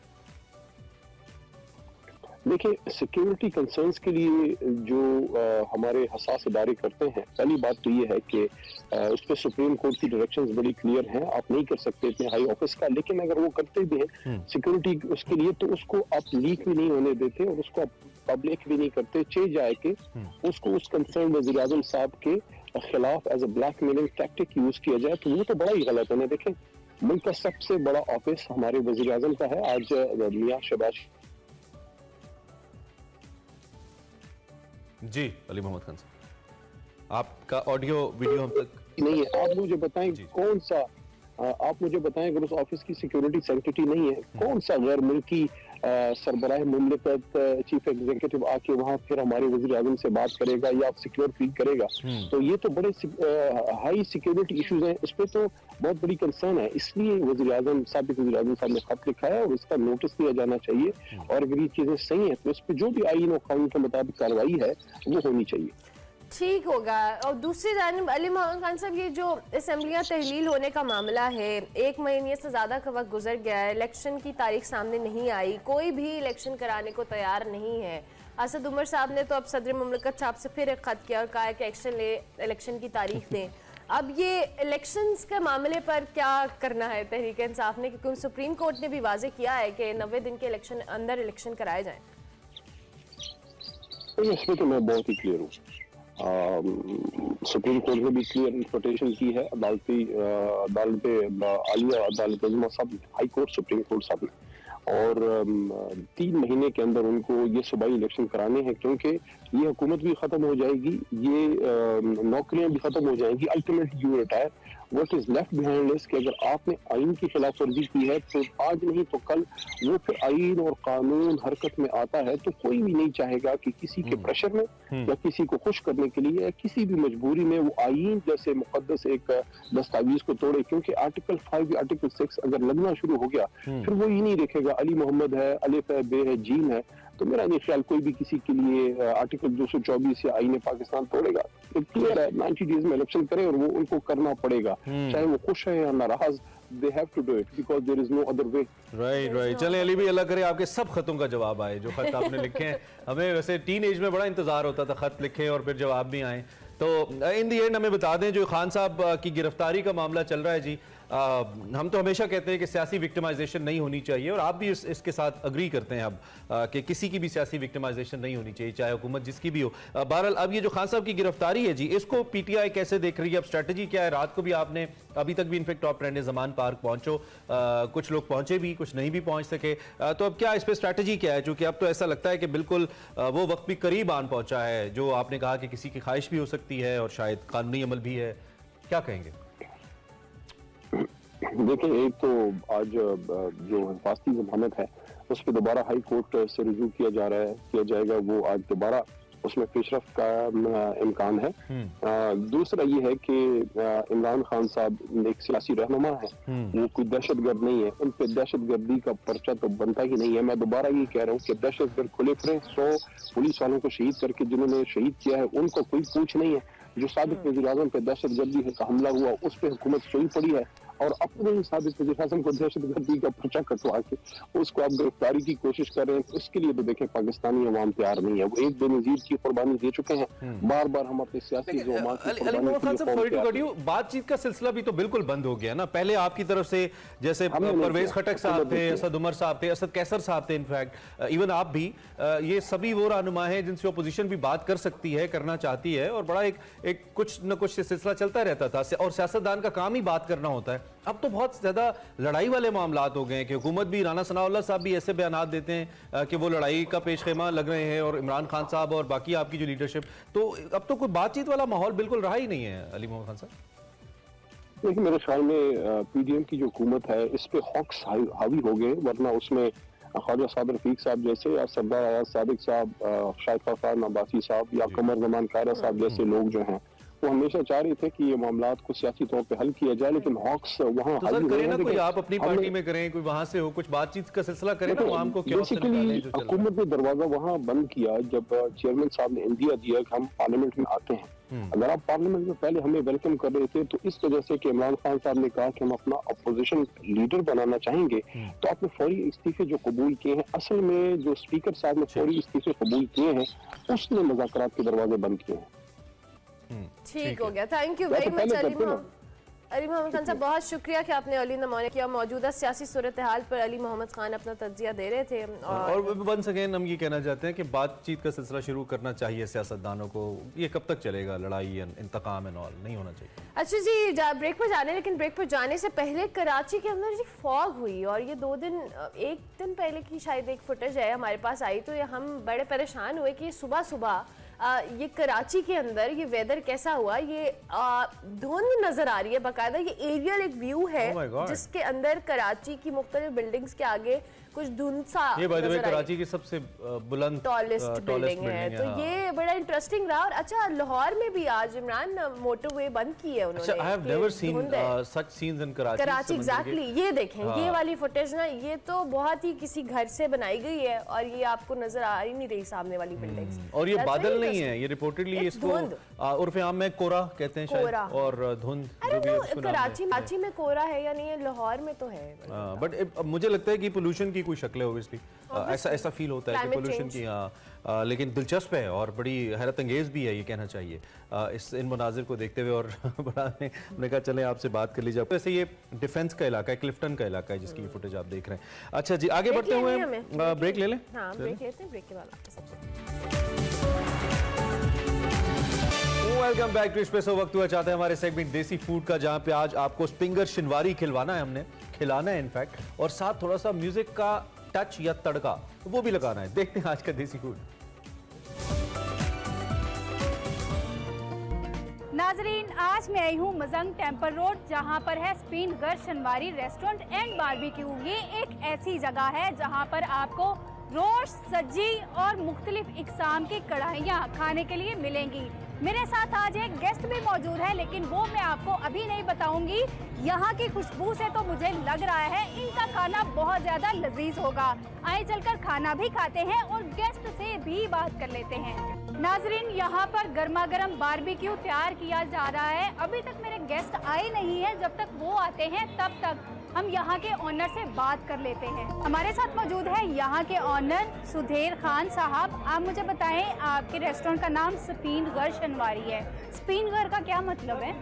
देखिए, सिक्योरिटी कंसर्न्स के लिए जो हमारे हसास इदारे करते हैं, पहली बात तो ये है कि उस पर सुप्रीम कोर्ट की डायरेक्शंस बड़ी क्लियर हैं, आप नहीं कर सकते इतने हाई ऑफिस का, लेकिन अगर वो करते भी हैं सिक्योरिटी उसके लिए तो उसको आप लीक भी नहीं होने देते और उसको आप पब्लिक भी नहीं करते, चे जाए कि उसको उस कंसर्न वज़ीर आज़म साहब के खिलाफ as a blackmailing tactic use किया जाए, तो वो तो बड़ा ही गलत है ना। देखें, मुल्क का सबसे बड़ा ऑफिस हमारे वज़ीर आज़म का है। आज मियां शहबाज जी, अली मोहम्मद खान साहब, आपका ऑडियो वीडियो हम तक नहीं है। आप मुझे बताएं कौन सा, आप मुझे बताएं अगर उस ऑफिस की सिक्योरिटी सेंसिटिव नहीं है, कौन सा गैर मुल्की सरबराह मुमलिकत चीफ एग्जीक्यूटिव आके वहाँ फिर हमारे वज़ीर आज़म से बात करेगा या सिक्योर फील करेगा? तो ये तो बड़े हाई सिक्योरिटी इश्यूज हैं, उस पर तो बहुत बड़ी कंसर्न है। इसलिए वज़ीर आज़म साहब ने खत लिखा है और इसका नोटिस दिया जाना चाहिए और अगर ये चीजें सही हैं तो इस पर जो भी आईन और कानून के मुताबिक कार्रवाई है वो होनी चाहिए। ठीक होगा। और दूसरी जानिब अली मोहम्मद खान साहब, ये जो असेंबलियां तहलील होने का मामला है, 1 महीने से ज़्यादा का वक्त गुजर गया है, इलेक्शन की तारीख सामने नहीं आई, कोई भी इलेक्शन कराने को तैयार नहीं है। असद उमर साहब ने तो अब सदर मुमलिकत साहब से फिर एक खत किया और कहा है कि एक्शन ले, इलेक्शन की तारीख दें। अब ये इलेक्शंस के मामले पर क्या करना है तहरीक इंसाफ ने, क्योंकि सुप्रीम कोर्ट ने भी वाजे किया है कि 90 दिन के अंदर इलेक्शन कराए जाएं। इसमें तो मैं बहुत ही क्लियर हूँ। सुप्रीम कोर्ट ने भी क्लियर इंटरप्रिटेशन की है, अदालत आलिया, अदालत अज़मा सब, हाई कोर्ट, सुप्रीम कोर्ट सब ने, और 3 महीने के अंदर उनको ये सूबाई इलेक्शन कराने हैं, क्योंकि ये हुकूमत भी खत्म हो जाएगी, ये नौकरियां भी खत्म हो जाएंगी। Ultimately you retire, what is left behind is कि अगर आपने आइन की खिलाफ वर्जी की है तो आज नहीं तो कल वो फिर आइन और कानून हरकत में आता है, तो कोई भी नहीं चाहेगा कि किसी के प्रेशर में या किसी को खुश करने के लिए या किसी भी मजबूरी में वो आइन जैसे मुकद्दस एक दस्तावेज को तोड़े। क्योंकि आर्टिकल 5 या आर्टिकल 6 अगर लगना शुरू हो गया फिर वो ये नहीं देखेगा अली मोहम्मद है, अलिफ है, बे है, जीन है। तो मेरा नहीं ख्याल कोई भी किसी के लिए आर्टिकल 224 या आईने पाकिस्तान तोड़ेगा। तो क्लियर है 90 डेज में इलेक्शन करें और वो उनको करना पड़ेगा, चाहे वो खुश है या नाराज। They have to do it because there is no other way. Right. चलें अली भी, अल्लाह करे आपके सब खतों का जवाब आए जो खत आपने लिखे हैं। हमें वैसे टीन एज में बड़ा इंतजार होता था खत लिखें और फिर जवाब भी आए। तो इन दी एंड हमें बता दें, जो खान साहब की गिरफ्तारी का मामला चल रहा है जी, हम तो हमेशा कहते हैं कि सियासी विक्टिमाइजेशन नहीं होनी चाहिए और आप भी इसके साथ अग्री करते हैं अब कि किसी की भी सियासी विक्टिमाइजेशन नहीं होनी चाहिए, चाहे हुकूमत जिसकी भी हो। बहरहाल अब ये जो खान साहब की गिरफ्तारी है जी, इसको पीटीआई कैसे देख रही है? अब स्ट्रेटजी क्या है? रात को भी आपने, अभी तक भी इनफेक्ट टॉप ट्रेंड है ज़मान पार्क पहुंचो, कुछ लोग पहुंचे भी, कुछ नहीं भी पहुंच सके, तो अब क्या इस पर स्ट्रेटजी क्या है? चूंकि अब तो ऐसा लगता है कि बिल्कुल वो वक्त भी करीब आन पहुंचा है जो आपने कहा कि किसी की ख्वाहिश भी हो सकती है और शायद कानूनी अमल भी है, क्या कहेंगे? देखिए, एक तो आज जो हिफाजती जमानत है उस पर दोबारा हाई कोर्ट से रिव्यू किया जाएगा, वो आज दोबारा उसमें पेशरफ का इम्कान है। दूसरा ये है कि इमरान खान साहब एक सियासी रहनुमा है, वो कोई दहशतगर्द नहीं है, उन पर दहशतगर्दी का पर्चा तो बनता ही नहीं है। मैं दोबारा ये कह रहा हूँ कि दहशतगर्द खुले फिरे, 100 पुलिस वालों को शहीद करके जिन्होंने शहीद किया है उनको कोई पूछ नहीं है। जो साबिक वज़ीर आज़म पे दहशतगर्दी का हमला हुआ उस पर हुकूमत सोई पड़ी है और अपने ही साबिक वज़ीर आज़म को दहशतगर्दी का पर्चा कटवा के उसको आप गिरफ्तारी की कोशिश कर रहे हैं। तो उसके लिए तो देखें पाकिस्तानी अवाम तैयार नहीं है। वो एक बेनज़ीर की कुर्बानी दे चुके हैं, बार बार हम अपने सियासी बातचीत का सिलसिला भी तो बिल्कुल बंद हो गया ना। पहले आपकी तरफ से जैसे परवेज खटक साहब थे, असद उमर साहब थे, असद कैसर साहब थे, इनफैक्ट इवन आप भी, ये सभी वो रहनुमा है जिनसे अपोजिशन भी बात कर सकती है, करना चाहती है और बड़ा एक कुछ न कुछ सिलसिला चलता रहता था और सियासतदान का काम ही बात करना होता है। अब तो बहुत ज्यादा लड़ाई वाले मामलात हो गए हैं कि हुकूमत भी, राना सनाउल्लाह साहब भी ऐसे बयान देते हैं कि वो लड़ाई का पेशखेमा लग रहे हैं और इमरान खान साहब और बाकी आपकी जो लीडरशिप, तो अब तो कोई बातचीत वाला माहौल बिल्कुल रहा ही नहीं है। अली मोहम्मद खान साहब, देखिए मेरे ख्याल में पीडीएम की जो हुकूमत है इस पे हॉक्स हावी हो गए, वरना उसमें ख्वाजा साद रफीक साहब जैसे या सरदार आयाज सादिक साहब, शाहिद खान अब्बासी साहब या कमर जमान कायरा साहब जैसे लोग जो हैं वो हमेशा चाह रहे थे कि ये मामला को सियासी तौर पे हल किया जाए, लेकिन हॉक्स वहाँ तो सर करें ना, कोई आप अपनी पार्टी में करें, कोई वहाँ से हो, कुछ बातचीत का सिलसिला करें ना, आम को क्या हुकूमत ने दरवाजा वहाँ बंद किया जब चेयरमैन साहब ने इंदिया दिया कि हम पार्लियामेंट में आते हैं। अगर आप पार्लियामेंट में पहले हमें वेलकम कर रहे थे तो इस वजह से कि इमरान खान साहब ने कहा कि हम अपना अपोजिशन लीडर बनाना चाहेंगे, तो आपने फौरी इस्तीफे जो कबूल किए हैं, असल में जो स्पीकर साहब ने फौरी इस्तीफे कबूल किए हैं उसने मुज़ाकरात के दरवाजे बंद किए हैं। ठीक हो गया, thank you very much Ali Mohammad Khan साहब, बहुत शुक्रिया कि आपने अली नमौने किया। मौजूदा सियासी सूरत हाल पर अली मोहम्मद खान अपना तज्जिया दे रहे थे। और वंस अगेन हम ये कहना चाहते हैं कि बातचीत का सिलसिला शुरू करना चाहिए सियासतदानों को। ये कब तक चलेगा, लड़ाई इंतकाम एंड ऑल नहीं होना चाहिए। अच्छा जी, ब्रेक पर जाने, लेकिन ब्रेक पर जाने से पहले कराची के अंदर जी फॉग हुई, और ये एक दिन पहले की शायद एक फुटेज है हमारे पास आई, तो हम बड़े परेशान हुए कि सुबह सुबह ये कराची के अंदर ये वेदर कैसा हुआ। ये धुंध नजर आ रही है, बाकायदा ये एरियल एक व्यू है जिसके अंदर कराची की मुख्तलिफ बिल्डिंग्स के आगे कुछ धुंध सा, ये बाय द वे कराची की सबसे बुलंद टॉलेस्ट बिल्डिंग है, तो ये बड़ा इंटरेस्टिंग रहा। और अच्छा, लाहौर में भी आज इमरान मोटरवे बंद की है उन्होंने। I have never seen such scenes in Karachi. Exactly, ये देखें ये वाली फुटेज ना, ये तो बहुत ही किसी घर से बनाई गई है, और ये आपको नजर आ ही नहीं रही सामने वाली बिल्डिंग्स। और ये बादल नहीं है, ये रिपोर्टेडली इसको उर्फ आम में कोहरा कहते हैं शायद, और धुंध जो भी कराची में कोहरा है या नहीं है, लाहौर में तो है। बट मुझे लगता है कि पोल्यूशन की कोई शक्ल है, ऑब्वियसली ऐसा फील होता है कि पोल्यूशन की, लेकिन दिलचस्प है और बड़ी हैरत अंगेज भी है, ये कहना चाहिए इन मनाजिर को देखते हुए। और हमने कहा चलें आपसे बात कर लीजिए। वैसे ये डिफेंस का इलाका है, क्लिफ्टन का इलाका है जिसकी फुटेज आप देख रहे हैं। अच्छा जी, आगे बढ़ते हुए ब्रेक ले लें। ब्रेक लेते हैं, ब्रेक के बाद वेलकम बैक टू एस्प्रेसो। वक्त हुआ चाहता है हमारे सेगमेंट देसी फूड का, जहां पे आज आपको स्पिंगर शिनवारी खिलवाना है, हमने खिलाना है इनफैक्ट, और साथ थोड़ा सा म्यूजिक का टच या तड़का वो भी लगाना है। देखते हैं आज का देसी फूड। नाजरीन, आज मैं आई हूँ मजंग टेम्पल रोड, जहाँ पर है स्पिंगर शिनवारी रेस्टोरेंट एंड बारबेक्यू। ये एक ऐसी जगह है जहाँ पर आपको रोस्ट, सब्जी और मुख्तलिफ इकसाम की कढ़ाइयाँ खाने के लिए मिलेंगी। मेरे साथ आज एक गेस्ट भी मौजूद है, लेकिन वो मैं आपको अभी नहीं बताऊंगी। यहाँ की खुशबू से तो मुझे लग रहा है इनका खाना बहुत ज़्यादा लजीज होगा। आइए चलकर खाना भी खाते हैं और गेस्ट से भी बात कर लेते हैं। नाजरीन, यहाँ पर गर्मा गर्म बारबेक्यू तैयार किया जा रहा है। अभी तक मेरे गेस्ट आए नहीं हैं, जब तक वो आते हैं तब तक हम यहाँ के ऑनर से बात कर लेते हैं। हमारे साथ मौजूद है यहाँ के ऑनर सुधीर खान साहब। आप मुझे बताएं, आपके रेस्टोरेंट का नाम स्पिंगर शिनवारी है, स्पिंगर का क्या मतलब है?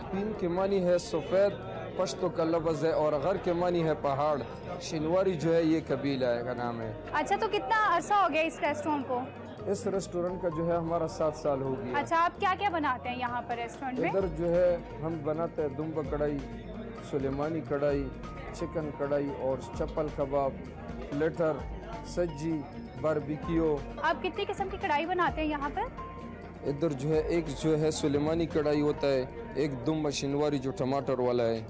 स्पिन के मानी है सफ़ेद, पश्तो का लफ्ज़ है, और अगर के मानी है पहाड़। शिनवारी जो है ये कबीला का नाम है। अच्छा, तो कितना अरसा हो गया इस रेस्टोरेंट को? इस रेस्टोरेंट का जो है हमारा 7 साल हो गया। अच्छा, आप क्या क्या बनाते हैं यहाँ पर रेस्टोरेंट में? इधर जो है हम बनाते हैं दुम्बा कढ़ाई, सुलेमानी कढ़ाई, चिकन कढ़ाई और चप्पल कबाब, प्लेटर, सज्जी, बारबेक्यू। आप कितनी किस्म की कढ़ाई बनाते हैं यहाँ पर? इधर जो है एक जो है सुलेमानी कढ़ाई होता है, एक दुम्बा शिनवारी जो टमाटर वाला है।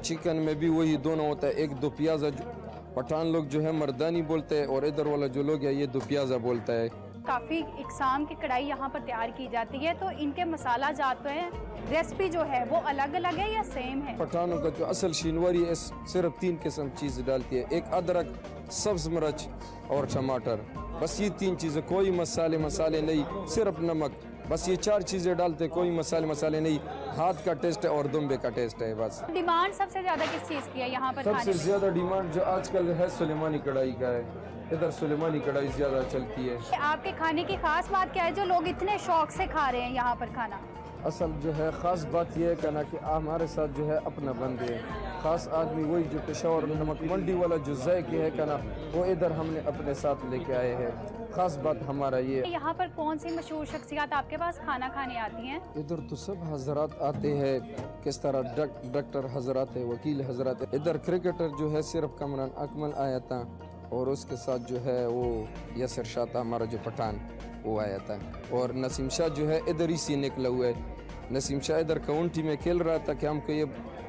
चिकन में भी वही दोनों होता है, एक दो प्याजा, पठान लोग जो है मर्दानी बोलते हैं, और इधर वाला जो लोग है ये दो प्याजा बोलता है। काफ़ी इकसाम की कढ़ाई यहाँ पर तैयार की जाती है, तो इनके मसाला जाते हैं, रेसिपी जो है वो अलग अलग है या सेम है? पठानों का जो असल शिनवारी है सिर्फ 3 किस्म चीज़ डालती है, एक अदरक, सब्ज मिर्च और टमाटर। बस ये 3 चीज़ें, कोई मसाले नहीं, सिर्फ नमक। बस ये 4 चीज़ें डालते, कोई मसाले नहीं। हाथ का टेस्ट है और दुम्बे का टेस्ट है बस। डिमांड सबसे ज़्यादा किस चीज़ की है यहाँ पर? सबसे ज़्यादा डिमांड जो आजकल है सुलेमानी कढ़ाई का है। इधर सुलेमानी कढ़ाई ज़्यादा चलती है। आपके खाने की खास बात क्या है जो लोग इतने शौक से खा रहे हैं यहाँ पर खाना? असल जो है ख़ास बात यह है कि हमारे साथ जो है अपना बंदे हैं, ख़ास आदमी वही जो पेशावर नमक मंडी वाला जो जायके है कहना, वो इधर हमने अपने साथ लेके आए हैं। ख़ास बात हमारा ये। यहाँ पर कौन सी मशहूर शख्सियत आपके पास खाना खाने आती हैं? इधर तो सब हजरात आते हैं, किस तरह डॉक्टर हजरात है, वकील हजरात है। इधर क्रिकेटर जो है सिर्फ कमरान अकमल आया था, और उसके साथ जो है वो यसर शाह था हमारा जो पठान, वो आया था। और नसीम शाह जो है इधर ही से निकला हुआ है। नसीम शाह इधर काउंटी में खेल रहा था कि हमको ये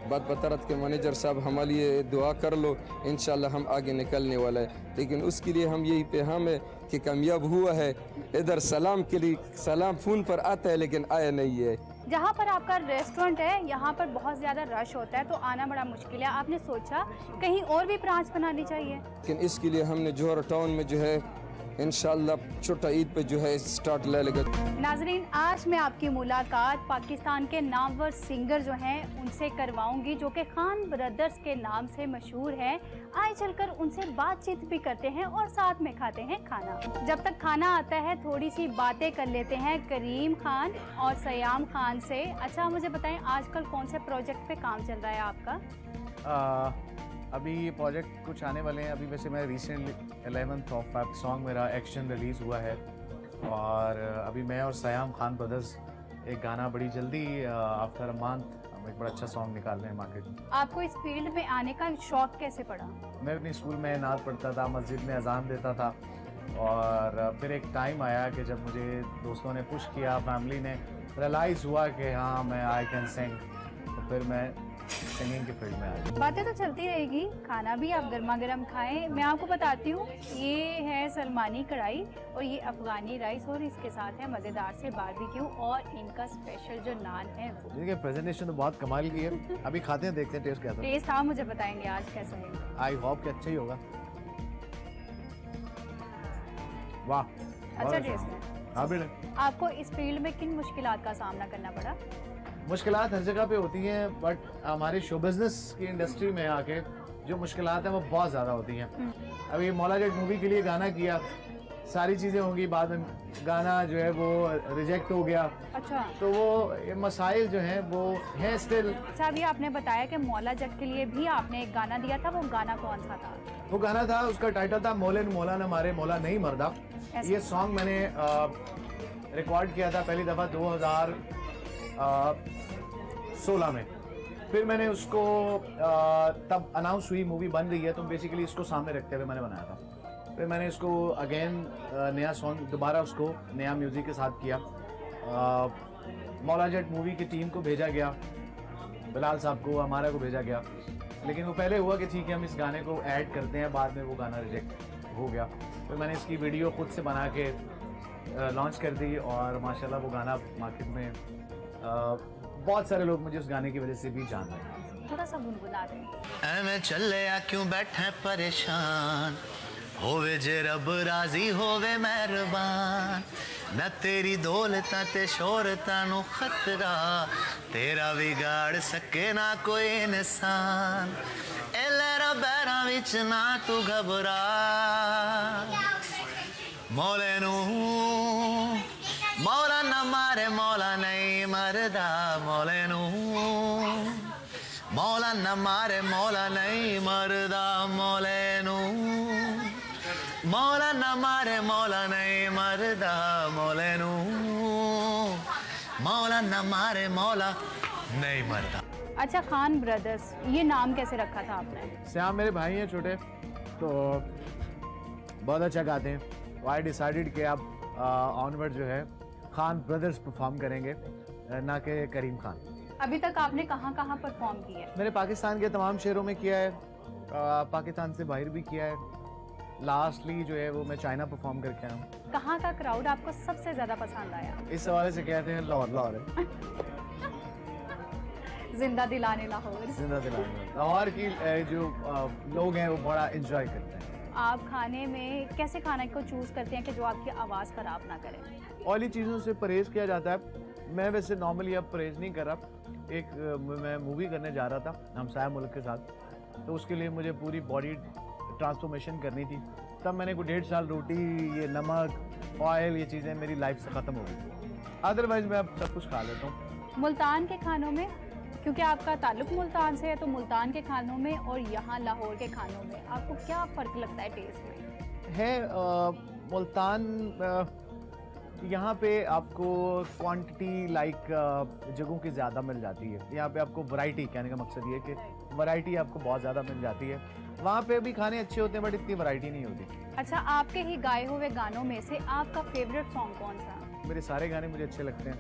बात बता रहा था कि मैनेजर साहब हमारे लिए दुआ कर लो, इंशाल्लाह हम आगे निकलने वाला है। लेकिन उसके लिए हम यही पे हम है कि कामयाब हुआ है। इधर सलाम के लिए सलाम फ़ोन पर आता है लेकिन आया नहीं है। जहाँ पर आपका रेस्टोरेंट है यहाँ पर बहुत ज़्यादा रश होता है तो आना बड़ा मुश्किल है। आपने सोचा कहीं और भी ब्रांच बनानी चाहिए? लेकिन इसके लिए हमने जोहर टाउन में जो है इंशाल्लाह छोटा ईद पे जो है स्टार्ट ले लेगा। नाजरीन, आज मैं आपकी मुलाकात पाकिस्तान के नामवर सिंगर जो हैं उनसे करवाऊंगी जो कि खान ब्रदर्स के नाम से मशहूर हैं। आए चलकर उनसे बातचीत भी करते हैं और साथ में खाते हैं खाना। जब तक खाना आता है थोड़ी सी बातें कर लेते हैं करीम खान और सयाम खान से। अच्छा मुझे बताएं आजकल कौन से प्रोजेक्ट पे काम चल रहा है आपका? अभी ये प्रोजेक्ट कुछ आने वाले हैं। अभी वैसे मैं recently 11th of Feb song मेरा एक्शन रिलीज़ हुआ है और अभी मैं और सयाम खान ब्रदर्स एक गाना बड़ी जल्दी आफ्टर अ मंथ हम एक बड़ा अच्छा सॉन्ग निकाल रहे हैं मार्केट में। आपको इस फील्ड में आने का शौक कैसे पड़ा? मैं अपने स्कूल में नात पढ़ता था, मस्जिद में अजान देता था और फिर एक टाइम आया कि जब मुझे दोस्तों ने पुश किया, फैमिली ने रियलाइज़ हुआ कि हाँ मैं आई कैन सिंग, तो फिर मैं सिंगिंग के फील्ड में आ गई। बातें तो चलती रहेगी, खाना भी आप गर्मा गर्म खाएं। मैं आपको बताती हूँ ये है सलमानी कढ़ाई और ये अफगानी राइस और इसके साथ है मज़ेदार से बारबेक्यू और इनका स्पेशल जो नान है वो। देखिए प्रेजेंटेशन तो बहुत कमाल की है। अभी खाते हैं, देखते हैं टेस्ट कैसा है। टेस्ट आप मुझे बताएंगे आज कैसा है? आई होप कि अच्छा ही होगा। वाह अच्छा टेस्ट है। हाँ बेटा, आपको इस फील्ड में किन मुश्किलात का सामना करना पड़ा? मुश्किलात हर जगह पे होती हैं बट हमारे शो बिजनेस की इंडस्ट्री में आके जो मुश्किलात हैं वो बहुत ज़्यादा होती हैं। अभी मौला जट मूवी के लिए गाना किया, सारी चीज़ें होंगी, बाद में गाना जो है वो रिजेक्ट हो गया। अच्छा, तो वो ये मसाइल जो हैं वो हैं स्टिल। अच्छा अभी आपने बताया कि मौला जट के लिए भी आपने एक गाना दिया था, वो गाना कौन सा था? वो गाना था, उसका टाइटल था मोलन मौला न मारे मौला नहीं मरदा। ये सॉन्ग मैंने रिकॉर्ड किया था पहली दफ़ा 2016 में। फिर मैंने उसको तब अनाउंस हुई मूवी बन रही है तो बेसिकली इसको सामने रखते हुए मैंने बनाया था। फिर मैंने इसको अगेन नया सॉन्ग दोबारा उसको नया म्यूज़िक के साथ किया। मौला जट मूवी की टीम को भेजा गया, बिलाल साहब को, हमारा को भेजा गया, लेकिन वो पहले हुआ कि ठीक है हम इस गाने को ऐड करते हैं, बाद में वो गाना रिजेक्ट हो गया। फिर मैंने इसकी वीडियो खुद से बना के लॉन्च कर दी और माशाल्लाह वो गाना मार्केट में बहुत सारे लोग मुझे उस गाने की वजह से भी जान रहे हैं। थोड़ा सा गुनगुना दें। एवें चले आ क्यों बैठे परेशान, होवे जे रब राजी होवे मेहरबान, न तेरी दौलतां ते शोहरतां नू खतरा, तेरा बिगाड़ सके ना कोई इंसान, ए लहरा बैरां विच ना तू घबरा, मौले नू मौला न मारे मौला नहीं मरदा, मौले नू मौला न मारे मौला नहीं मरदा, मौले नू मौला न मारे मौला नहीं मरदा, मौले नू मौला न मारे मौला नहीं मरदा। अच्छा खान ब्रदर्स, ये नाम कैसे रखा था आपने? श्याम मेरे भाई हैं छोटे, तो बहुत अच्छा गाते हैं। आई डिसाइडेड कि आप ऑनवर्ड जो है खान ब्रदर्स परफॉर्म करेंगे, ना कि करीम खान। अभी तक आपने कहाँ कहाँ परफॉर्म किया है? मैंने पाकिस्तान के तमाम शहरों में किया है, पाकिस्तान से बाहर भी किया है। लास्टली जो है वो मैं चाइना परफॉर्म करके आया हूँ। कहाँ का क्राउड आपको सबसे ज़्यादा पसंद आया? इस हवाले से कहते हैं लाहौर, लाहौर है। जिंदा दिलाने लाहौर। जिंदा दिलाने लाहौर की जो लोग हैं वो बड़ा इंजॉय करते हैं। आप खाने में कैसे खाने को चूज़ करते हैं कि जो आपकी आवाज़ ख़राब ना करे? ऑयली चीज़ों से परहेज़ किया जाता है। मैं वैसे नॉर्मली अब परहेज़ नहीं कर रहा। एक मैं मूवी करने जा रहा था हमसाया मुल्क के साथ, तो उसके लिए मुझे पूरी बॉडी ट्रांसफॉर्मेशन करनी थी। तब मैंने कोई 1.5 साल रोटी, ये नमक, ऑयल, ये चीज़ें मेरी लाइफ से ख़त्म हो गई। अदरवाइज़ मैं अब सब कुछ खा लेता हूँ। मुल्तान के खानों में, क्योंकि आपका ताल्लुक मुल्तान से है, तो मुल्तान के खानों में और यहाँ लाहौर के खानों में आपको क्या फ़र्क लगता है टेस्ट में? है मुल्तान यहाँ पे आपको क्वांटिटी लाइक जगहों की ज़्यादा मिल जाती है। यहाँ पे आपको वैरायटी, कहने का मकसद ये है कि वैरायटी आपको बहुत ज़्यादा मिल जाती है। वहाँ पे भी खाने अच्छे होते हैं बट इतनी वैरायटी नहीं होती। अच्छा, आपके ही गाए हुए गानों में से आपका फेवरेट सॉन्ग कौन सा? मेरे सारे गाने मुझे अच्छे लगते हैं।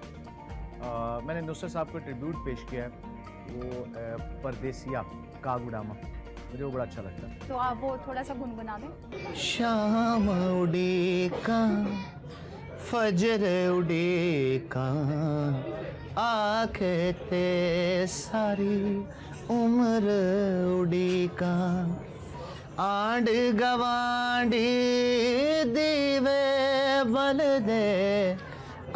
मैंने नुसरत साहब को ट्रिब्यूट पेश किया है, वो परदेसिया कागुडामा, मुझे वो बड़ा अच्छा लगता है। तो आप वो थोड़ा सा गुनगुना दें। शाम उड़ी का फजर उड़ीका आखे ते सारी उम्र उड़ीका आंड गवांडी दीवे बल दे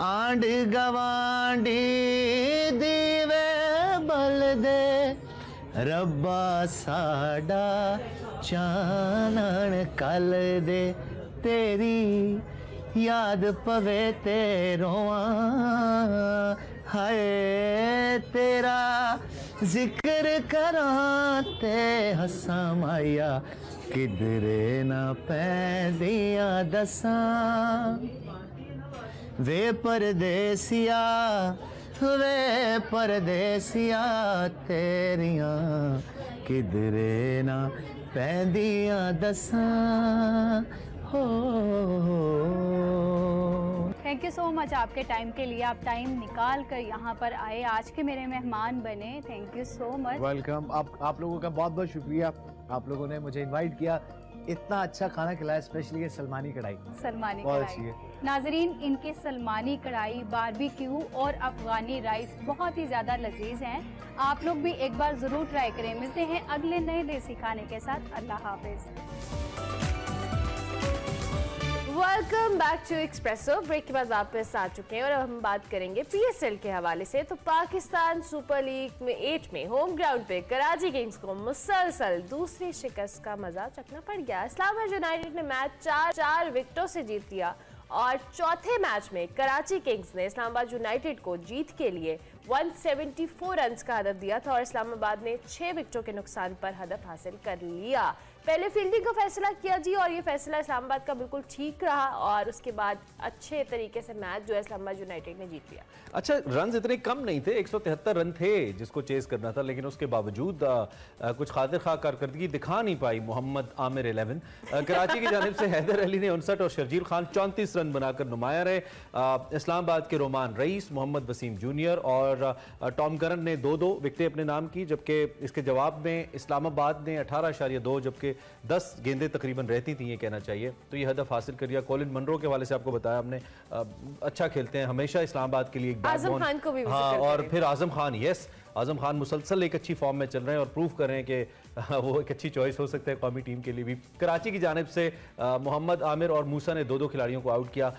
आंड गवांडी दीवे बल दे रब्बा साडा चानन कल दे तेरी याद पवे ते रोआ हाय तेरा जिक्र करा ते हसा माया किधरे ना पैदियां दसा वे परदेसिया तेरियां किधरे ना पैदियां दसा हो। थैंक यू सो मच आपके टाइम के लिए, आप टाइम निकाल कर यहाँ पर आए, आज के मेरे मेहमान बने। Thank you so much. Welcome. आप लोगों का बहुत बहुत शुक्रिया, आप लोगों ने मुझे इनवाइट किया, इतना अच्छा खाना खिलाया, स्पेशली ये सलमानी कढ़ाई। सलमानी बहुत कढ़ाई अच्छी है। नाजरीन, इनके सलमानी कढ़ाई, बारबेक्यू और अफगानी राइस बहुत ही ज़्यादा लजीज हैं। आप लोग भी एक बार ज़रूर ट्राई करें। मिलते हैं अगले नए देसी खाने के साथ। अल्लाह हाफिज़। Welcome back to Expresso. Break के बाद वापस आ चुके हैं और अब हम बात करेंगे पीएसएल के हवाले से। तो पाकिस्तान सुपर लीग में 8 में होम ग्राउंड पे कराची किंग्स को मुसलसल दूसरी शिकस्त का मजा चखना पड़ गया। इस्लामाबाद यूनाइटेड ने मैच 4 विकेटों से जीत लिया और चौथे मैच में कराची किंग्स ने इस्लामाबाद यूनाइटेड को जीत के लिए 174 रन का हदफ दिया था और इस्लामाबाद ने 6 विकेटों के नुकसान पर हदफ हासिल कर लिया। पहले फील्डिंग का फैसला किया जी और ये फैसला इस्लामाबाद का बिल्कुल ठीक रहा और उसके बाद अच्छे तरीके से मैच जो है इस्लामाबाद यूनाइटेड ने जीत लिया। अच्छा, रन इतने कम नहीं थे, 173 रन थे जिसको चेस करना था, लेकिन उसके बावजूद कुछ खातिर खा कारकर्दगी दिखा नहीं पाई मोहम्मद आमिर 11। कराची की जानिब से हैदर अली ने 59 और शर्जील खान 34 रन बनाकर नुमाया रहे। इस्लामाबाद के Roman rice, Mohammad Wasim junior और टॉम करन ने 2-2 विकेटें अपने नाम की, जबकि इसके जवाब में इस्लामाबाद ने 18.2, जबकि 10 गेंदें तकरीबन रहती थी, ये कहना चाहिए, तो ये हदफ हासिल कर लिया। कॉलिन मनरो के हवाले से आपको बताया हमने, अच्छा खेलते हैं हमेशा इस्लामाबाद के लिए। आजम खान को भी हाँ, और फिर आजम खान, यस, आजम खान मुसलसल एक अच्छी फॉर्म में चल रहे हैं और प्रूव कर रहे हैं कि वो एक अच्छी चॉइस हो सकता है कौमी टीम के लिए भी। कराची की जानिब से मोहम्मद आमिर और मूसा ने 2-2 खिलाड़ियों को आउट किया।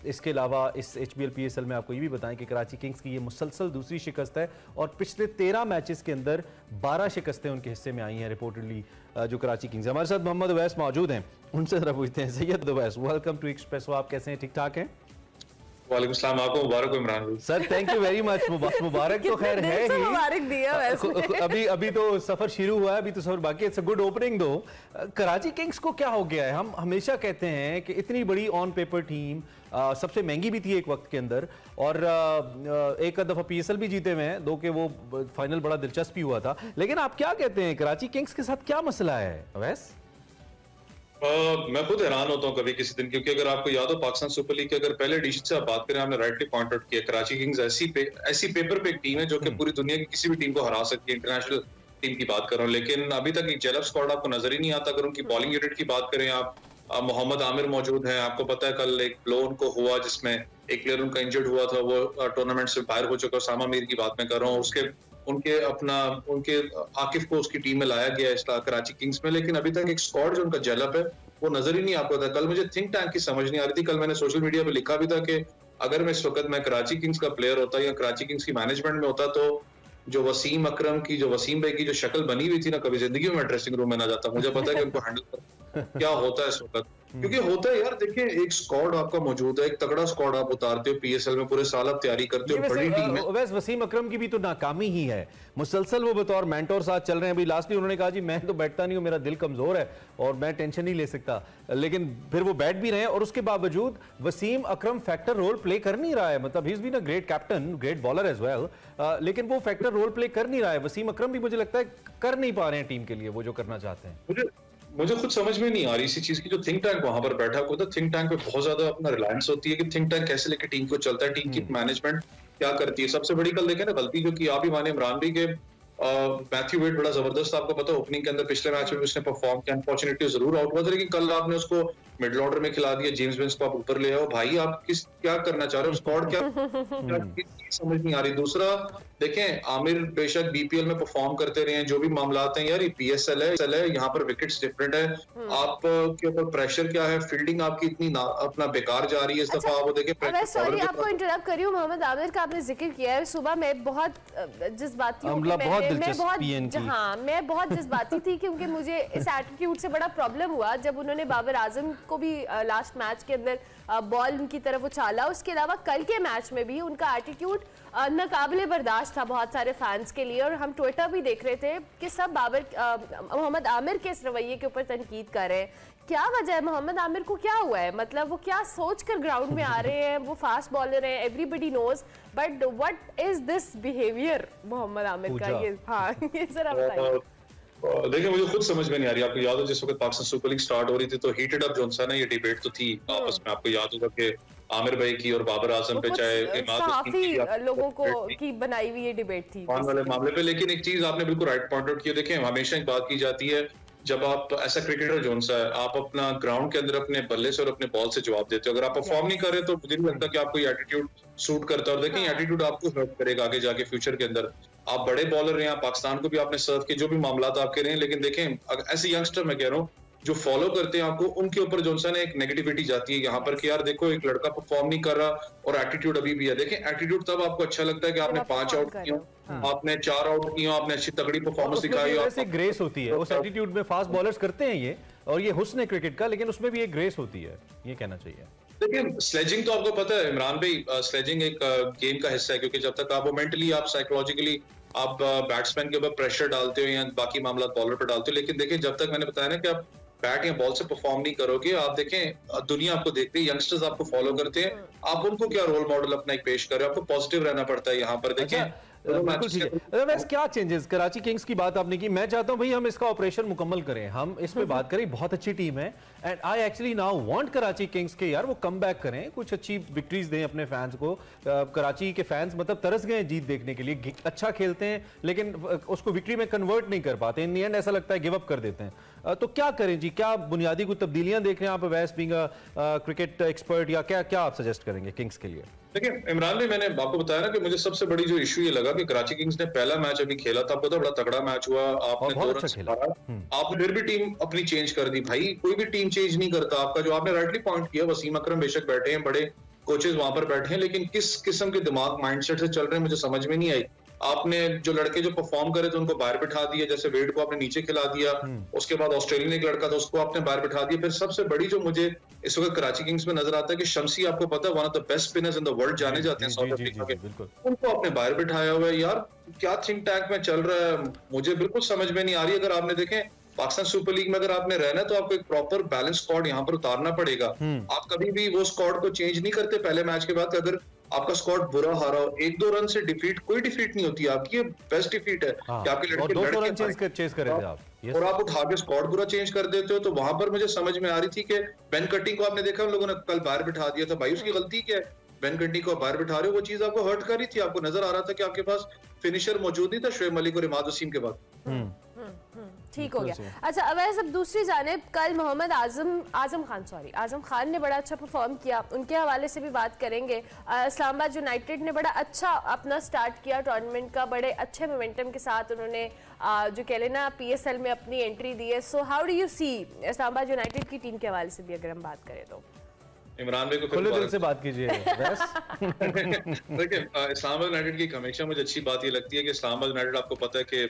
इसके अलावा इस HBL PSL में आपको ये भी बताएं कि कराची किंग्स की ये मुसलसल दूसरी शिकस्त है और पिछले 13 मैचेस के अंदर 12 शिकस्तें उनके हिस्से में आई हैं रिपोर्टेडली जो कराची किंग्स। हमारे साथ मोहम्मद उवैस मौजूद हैं, उनसे जरा पूछते हैं। Syed Uvais, welcome to Expresso, आप कैसे हैं? ठीक ठाक हैं? वालेकुम सलाम, आपको मुबारक हो इमरान भाई। Sir thank you very much. मुबारक तो खैर है ही, मुबारक दिया वैसे। अभी तो सफर शुरू हुआ है, अभी तो सफर बाकी है। इट्स अ गुड ओपनिंग दो। कराची किंग्स को क्या हो गया है? हम हमेशा कहते हैं कि इतनी बड़ी ऑन पेपर टीम, सबसे महंगी भी थी एक वक्त के अंदर, और एक दफा PSL भी जीते हुए हैं, दो के वो फाइनल बड़ा दिलचस्प भी हुआ था। लेकिन आप क्या कहते हैं, कराची किंग्स के साथ क्या मसला है वैस? मैं खुद हैरान होता हूँ कभी किसी दिन, क्योंकि अगर आपको याद हो पाकिस्तान सुपर लीग के अगर पहले एडिशन से आप बात करें, आपने राइटली पॉइंट आउट किया, कराची किंग्स ऐसी पेपर पे एक टीम है जो कि पूरी दुनिया की किसी भी टीम को हरा सकती है। इंटरनेशनल टीम की बात कर रहा हूँ, लेकिन अभी तक एक जेलफ स्क्वाड आपको नजर ही नहीं आता। अगर उनकी बॉलिंग यूनिट की बात करें आप, मोहम्मद आमिर मौजूद हैं, आपको पता है कल एक ब्लो उनको हुआ जिसमें एक प्लेयर उनका इंजर्ड हुआ था, वो टूर्नामेंट से बाहर हो चुका। उसामा मीर की बात मैं कर रहा हूँ, उनके आकिफ को उसकी टीम में लाया गया इस कराची किंग्स में, लेकिन अभी तक एक स्क्वाड जो उनका जेलअप है वो नजर ही नहीं आपको था। कल मुझे थिंक टैंक की समझ नहीं आ रही थी। कल मैंने सोशल मीडिया पे लिखा भी था कि अगर मैं इस वक्त मैं कराची किंग्स का प्लेयर होता या कराची किंग्स की मैनेजमेंट में होता, तो जो वसीम भाई की जो शक्ल बनी हुई थी ना, कभी जिंदगी में ड्रेसिंग रूम में ना जाता। मुझे पता है कि उनको हैंडल क्या होता है इस वक्त, क्योंकि होता है यार, देखिए एक स्क्वाड आपका मौजूद है, एक तगड़ा स्क्वाड आप उतारते हो PSL में, पूरे साल आप तैयारी करते हो, बड़ी टीम है। वैसे वसीम अकरम की भी तो नाकामी ही है, मुसलसल वो बतौर मेंटोर साथ चल रहे हैं। अभी लास्टली उन्होंने कहा जी मैं तो बैठता नहीं हूँ, मेरा दिल कमजोर है और मैं टेंशन नहीं ले सकता, लेकिन फिर वो बैठ भी रहे हैं और उसके बावजूद Wasim Akram factor role play कर नहीं रहा है। मतलब he is been a great captain, great bowler as well, लेकिन वो फैक्टर रोल प्ले कर नहीं रहा है। वसीम अकरम भी मुझे लगता है कर नहीं पा रहे हैं टीम के लिए वो जो करना चाहते हैं। मुझे खुद समझ में नहीं आ रही इसी चीज की। जो थिंक टैंक वहां पर बैठा होता है, थिंक टैंक पे बहुत ज्यादा अपना रिलायंस होती है कि थिंक टैंक कैसे लेके टीम को चलता है, टीम की मैनेजमेंट क्या करती है। सबसे बड़ी कल देखें ना, गलती जो की आप ही माने इमरान भी के, मैथ्यू वेड बड़ा जबरदस्त, आपको पता है ओपनिंग के अंदर पिछले मैच में उसने परफॉर्म किया, अनफॉर्चुनेटली जरूर आउट हुआ था, लेकिन कल आपने उसको मिडिल ऑर्डर में खिला दिया, जेम्स विंस को आप ऊपर ले आओ। भाई आप क्या करना चाह रहे हो? स्क्वाड क्या समझ नहीं आ रही। दूसरा देखें, आमिर बेशक बीपीएल में परफॉर्म करते रहे हैं, जो भी मामलात हैं यार, ये पीएसएल है, यहाँ पर विकेट्स डिफरेंट है, आप के ऊपर प्रेशर क्या है, फील्डिंग आपकी इतनी अपना बेकार जा रही है इस दफा। आप देखें, सॉरी आपको इंटरप्ट कर रही हूँ, मोहम्मद आमिर का आपने जिक्र किया है। सुबह मैं बहुत जज्बाती हूँ, मैं बहुत जज्बाती थी क्योंकि मुझे इस एटीट्यूड से बड़ा प्रॉब्लम हुआ जब उन्होंने बाबर आजम को भी लास्ट मैच के अंदर बॉल उनकी तरफ उछाला। उसके अलावा कल के मैच में भी उनका एटीट्यूड नाकाबिले बर्दाश्त था बहुत सारे फैंस के लिए, और हम ट्विटर भी देख रहे थे कि सब मोहम्मद आमिर के इस रवैये के ऊपर तनकीद कर रहे हैं। क्या वजह है? मोहम्मद आमिर को क्या हुआ है? मतलब वो क्या सोचकर ग्राउंड में आ रहे हैं? वो फास्ट बॉलर हैं, everybody knows, but what is this behaviour Mohammad Aamir का? ये जरा बताइए। देखिए मुझे खुद समझ में नहीं आ रही। आपको याद हो जिस वक्त पाकिस्तान सुपर लीग स्टार्ट हो रही थी तो हीटेड अप जो ना ये डिबेट तो थी आपस में, आपको याद होगा कि आमिर भाई की और बाबर आजम पे चाहे काफी लोगों को की बनाई हुई ये डिबेट थी वाले मामले पे। लेकिन एक चीज आपने बिल्कुल राइट पॉइंट आउट किया। देखें हमेशा एक बात की जाती है, जब आप ऐसा क्रिकेटर जो सा है, आप अपना ग्राउंड के अंदर अपने बल्ले से और अपने बॉल से जवाब देते हो। अगर आप परफॉर्म नहीं कर रहे तो मुझे नहीं लगता कि आपको ये एटीट्यूड सूट करता है। और देखें एटीट्यूड आपको हर्ट करेगा आगे जाके फ्यूचर के अंदर। आप बड़े बॉलर रहे हैं, पाकिस्तान को भी आपने सर्व किए, जो भी मामला आपके रहे हैं, लेकिन देखें ऐसे यंगस्टर मैं कह रहा हूँ जो फॉलो करते हैं आपको, उनके ऊपर जो सा एक नेगेटिविटी जाती है यहाँ पर कि यार देखो एक लड़का परफॉर्म नहीं कर रहा और एटीट्यूड अभी भी है। देखें एटीट्यूड तब आपको अच्छा लगता है कि आपने 5 आउट किए, आपने 4 आउट किए, आपने अच्छी तगड़ी परफॉर्मेंस दिखाई, ऐसे ग्रेस होती है उस एटीट्यूड में। फास्ट बॉलर्स करते हैं ये, और ये हुस्न है क्रिकेट का, लेकिन उसमें भी एक ग्रेस होती है, ये कहना चाहिए। देखिए स्लेजिंग तो आपको पता है इमरान भाई, स्लेजिंग एक गेम का हिस्सा है, क्योंकि जब तक आप वो मेंटली आप साइकोलॉजिकली आप बैट्समैन के ऊपर प्रेशर डालते हो या बाकी मामला बॉलर पर डालते हो। लेकिन देखिए जब तक मैंने बताया ना कि आप बैट या बॉल से परफॉर्म नहीं करोगे, आप देखें दुनिया आपको देखती है, यंगस्टर्स आपको फॉलो करते हैं, आप उनको क्या रोल मॉडल अपना एक पेश कर रहे हो, आपको पॉजिटिव रहना पड़ता है यहाँ पर। देखें क्या चेंजेस, कराची किंग्स की बात आपने की, मैं चाहता हूं भाई हम इसका ऑपरेशन मुकम्मल करें, हम इस पे बात करें। बहुत अच्छी टीम है and I actually now want Karachi Kings के यार वो कम बैक करें, कुछ अच्छी विक्ट्रीज दें अपने फैंस को। कराची के फैंस मतलब तरस गए जीत देखने के लिए, अच्छा खेलते हैं लेकिन उसको विक्ट्री में कन्वर्ट नहीं कर पाते, इन द एंड ऐसा लगता है गिव अप कर देते हैं। तो क्या करें जी, क्या बुनियादी कुछ तब्दीलियां देख रहे हैं आप वैस बीइंग क्रिकेट एक्सपर्ट, या क्या आप सजेस्ट करेंगे किंग्स के लिए? देखिए इमरान भाई मैंने आपको बताया ना कि मुझे सबसे बड़ी जो इशू ये लगा कि कराची किंग्स ने पहला मैच अभी खेला था, आपको तो बड़ा तगड़ा मैच हुआ, आपने 2 रन खेला, आपने फिर भी टीम अपनी चेंज कर दी। भाई कोई भी टीम चेंज नहीं करता आपका, जो आपने राइटली पॉइंट किया, वसीम अकरम बेशक बैठे हैं, बड़े कोचेस वहां पर बैठे हैं, लेकिन किस किस्म के दिमाग माइंडसेट से चल रहे हैं मुझे समझ में नहीं आई। आपने जो लड़के जो परफॉर्म करे तो उनको बाहर बिठा दिया, जैसे वेड को आपने नीचे खिला दिया, उसके बाद ऑस्ट्रेलियन एक लड़का था उसको आपने बाहर बिठा दिया। फिर सबसे बड़ी जो मुझे इस वक्त कराची किंग्स में नजर आता है कि शमसी, आपको पता है one of the best spinners in the world जाने जाते हैं साउथ अफ्रीका के, उनको आपने बाहर बिठाया हुआ है। यार क्या थिंक टैंक में चल रहा है, मुझे बिल्कुल समझ में नहीं आ रही। अगर आपने देखें पाकिस्तान सुपर लीग में अगर आपने रहना है तो आपको एक प्रॉपर बैलेंस स्क्वाड यहाँ पर उतारना पड़ेगा। आप कभी भी वो स्क्वाड को चेंज नहीं करते पहले मैच के बाद। अगर आपका स्क्वाड बुरा हारा हो, 1-2 रन से डिफीट, कोई डिफीट नहीं होती आपकी, ये बेस्ट डिफीट है कि आपके लड़के चेस कर रहे थे आप और आप उठा के स्क्वाड पूरा चेंज कर देते हो। तो वहां पर मुझे समझ में आ रही थी कि बेन कटिंग को आपने देखा उन लोगों ने कल बाहर बिठा दिया था, भाई उसकी गलती क्या है? बेन कटिंग को बाहर बिठा रहे हो, वो चीज आपको हर्ट कर रही थी, आपको नजर आ रहा था कि आपके पास फिनिशर मौजूद नहीं था शुएब मलिक और इमाद वसीम के बाद। ठीक हो गया। अच्छा अवैस, अब दूसरी जानिब कल मोहम्मद आजम खान ने बड़ा अच्छा परफॉर्म किया, उनके हवाले से भी बात करेंगे। इस्लामाबाद यूनाइटेड ने बड़ा अच्छा अपना स्टार्ट किया टूर्नामेंट का, बड़े अच्छे मोमेंटम के साथ उन्होंने जो कह लेना पीएसएल में अपनी एंट्री दी है। So how do you see Islamabad united की टीम के हवाले से भी अगर हम बात करें तो? इमरान भाई को खुले दिल से बात कीजिए। देखिए इस्लामाबाद यूनाइटेड की हमेशा मुझे अच्छी बात ये लगती है कि इस्लामाबाद यूनाइटेड आपको पता है कि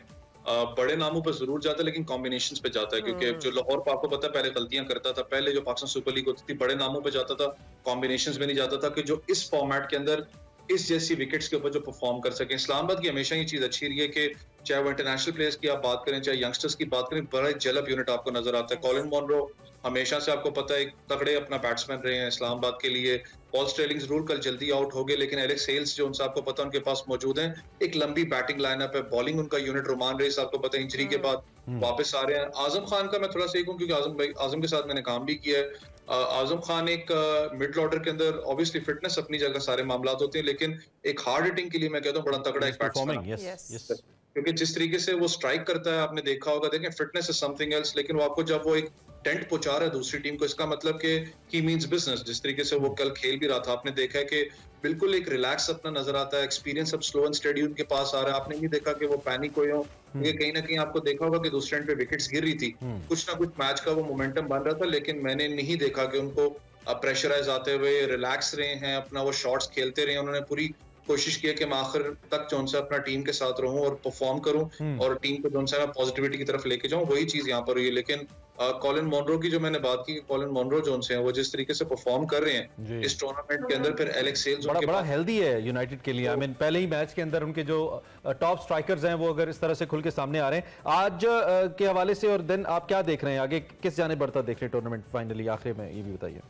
बड़े नामों पर जरूर जाता है लेकिन कॉम्बिनेशंस पे जाता है, क्योंकि जो लाहौर को आपको पता है पहले गलतियां करता था, पहले जो पाकिस्तान सुपर लीग होती थी बड़े नामों पे जाता था, कॉम्बिनेशंस में नहीं जाता था कि जो इस फॉर्मेट के अंदर इस जैसी विकेट्स के ऊपर जो परफॉर्म कर सके। इस्लामाबाद की हमेशा ये चीज अच्छी रही है कि चाहे वो इंटरनेशनल प्लेयर्स की आप बात करें चाहे यंगस्टर्स की बात करें, बड़ा जेलअप यूनिट आपको नजर आता है। कॉलिन मॉनरो हमेशा से आपको पता है एक तगड़े अपना बैट्समैन रहे हैं इस्लामाबाद के लिए। पॉल स्टेलिंग जरूर कल जल्दी आउट हो गए, लेकिन एलेक्स हेल्स जो उनसे आपको पता है उनके पास मौजूद हैं, एक लंबी बैटिंग लाइनअप है। बॉलिंग उनका यूनिट रोमान रेस आपको पता है इंजरी के बाद वापस आ रहे हैं। आजम खान का मैं थोड़ा सा क्योंकि आजम के साथ मैंने काम भी किया है। आजम खान एक मिडिल ऑर्डर के अंदर ऑब्वियसली फिटनेस अपनी जगह सारे मामला होते हैं, लेकिन एक हार्ड हिटिंग के लिए मैं कहता हूँ बड़ा तगड़ा एक बैट्समैन। क्योंकि जिस तरीके से वो स्ट्राइक करता है, आपने देखा होगा, देखें फिटनेस इज समथिंग एल्स, लेकिन वो आपको जब वो एक टेंट पहुंचा रहा है दूसरी टीम को, इसका मतलब कि ही मींस बिजनेस। जिस तरीके से वो कल खेल भी रहा था, आपने देखा है कि बिल्कुल एक रिलैक्स अपना नजर आता है, एक्सपीरियंस अब स्लो एंड स्टेडी उनके पास आ रहा है। आपने नहीं देखा कि वो पैनिक हुए हो, क्योंकि कहीं ना कहीं आपको देखा होगा कि दूसरे एंड पे विकेट्स गिर रही थी, कुछ ना कुछ मैच का वो मोमेंटम बन रहा था, लेकिन मैंने नहीं देखा कि उनको प्रेशराइज आते हुए रिलैक्स रहे हैं, अपना वो शॉट्स खेलते रहे। उन्होंने पूरी कोशिश की है कि मैं आखिर तक जो उनसे अपना टीम के साथ रहूं और परफॉर्म करूं और टीम को जो उनसे मैं पॉजिटिविटी की तरफ लेके जाऊं, वही चीज यहाँ पर हुई है। लेकिन कॉलिन मॉनरो की जो मैंने बात की, कॉलिन मॉनरो जो उनसे हैं, वो जिस तरीके से परफॉर्म कर रहे हैं इस टूर्नामेंट के अंदर, फिर एलेक्स सेल्स बड़ा हेल्दी है यूनाइटेड के लिए। आई मीन पहले ही मैच के अंदर उनके जो टॉप स्ट्राइकर्स हैं वो अगर इस तरह से खुल के सामने आ रहे हैं आज के हवाले से, और देन आप क्या देख रहे हैं आगे, किस जाने बढ़ता देख रहे हैं टूर्नामेंट फाइनली आखिर में, ये भी बताइए।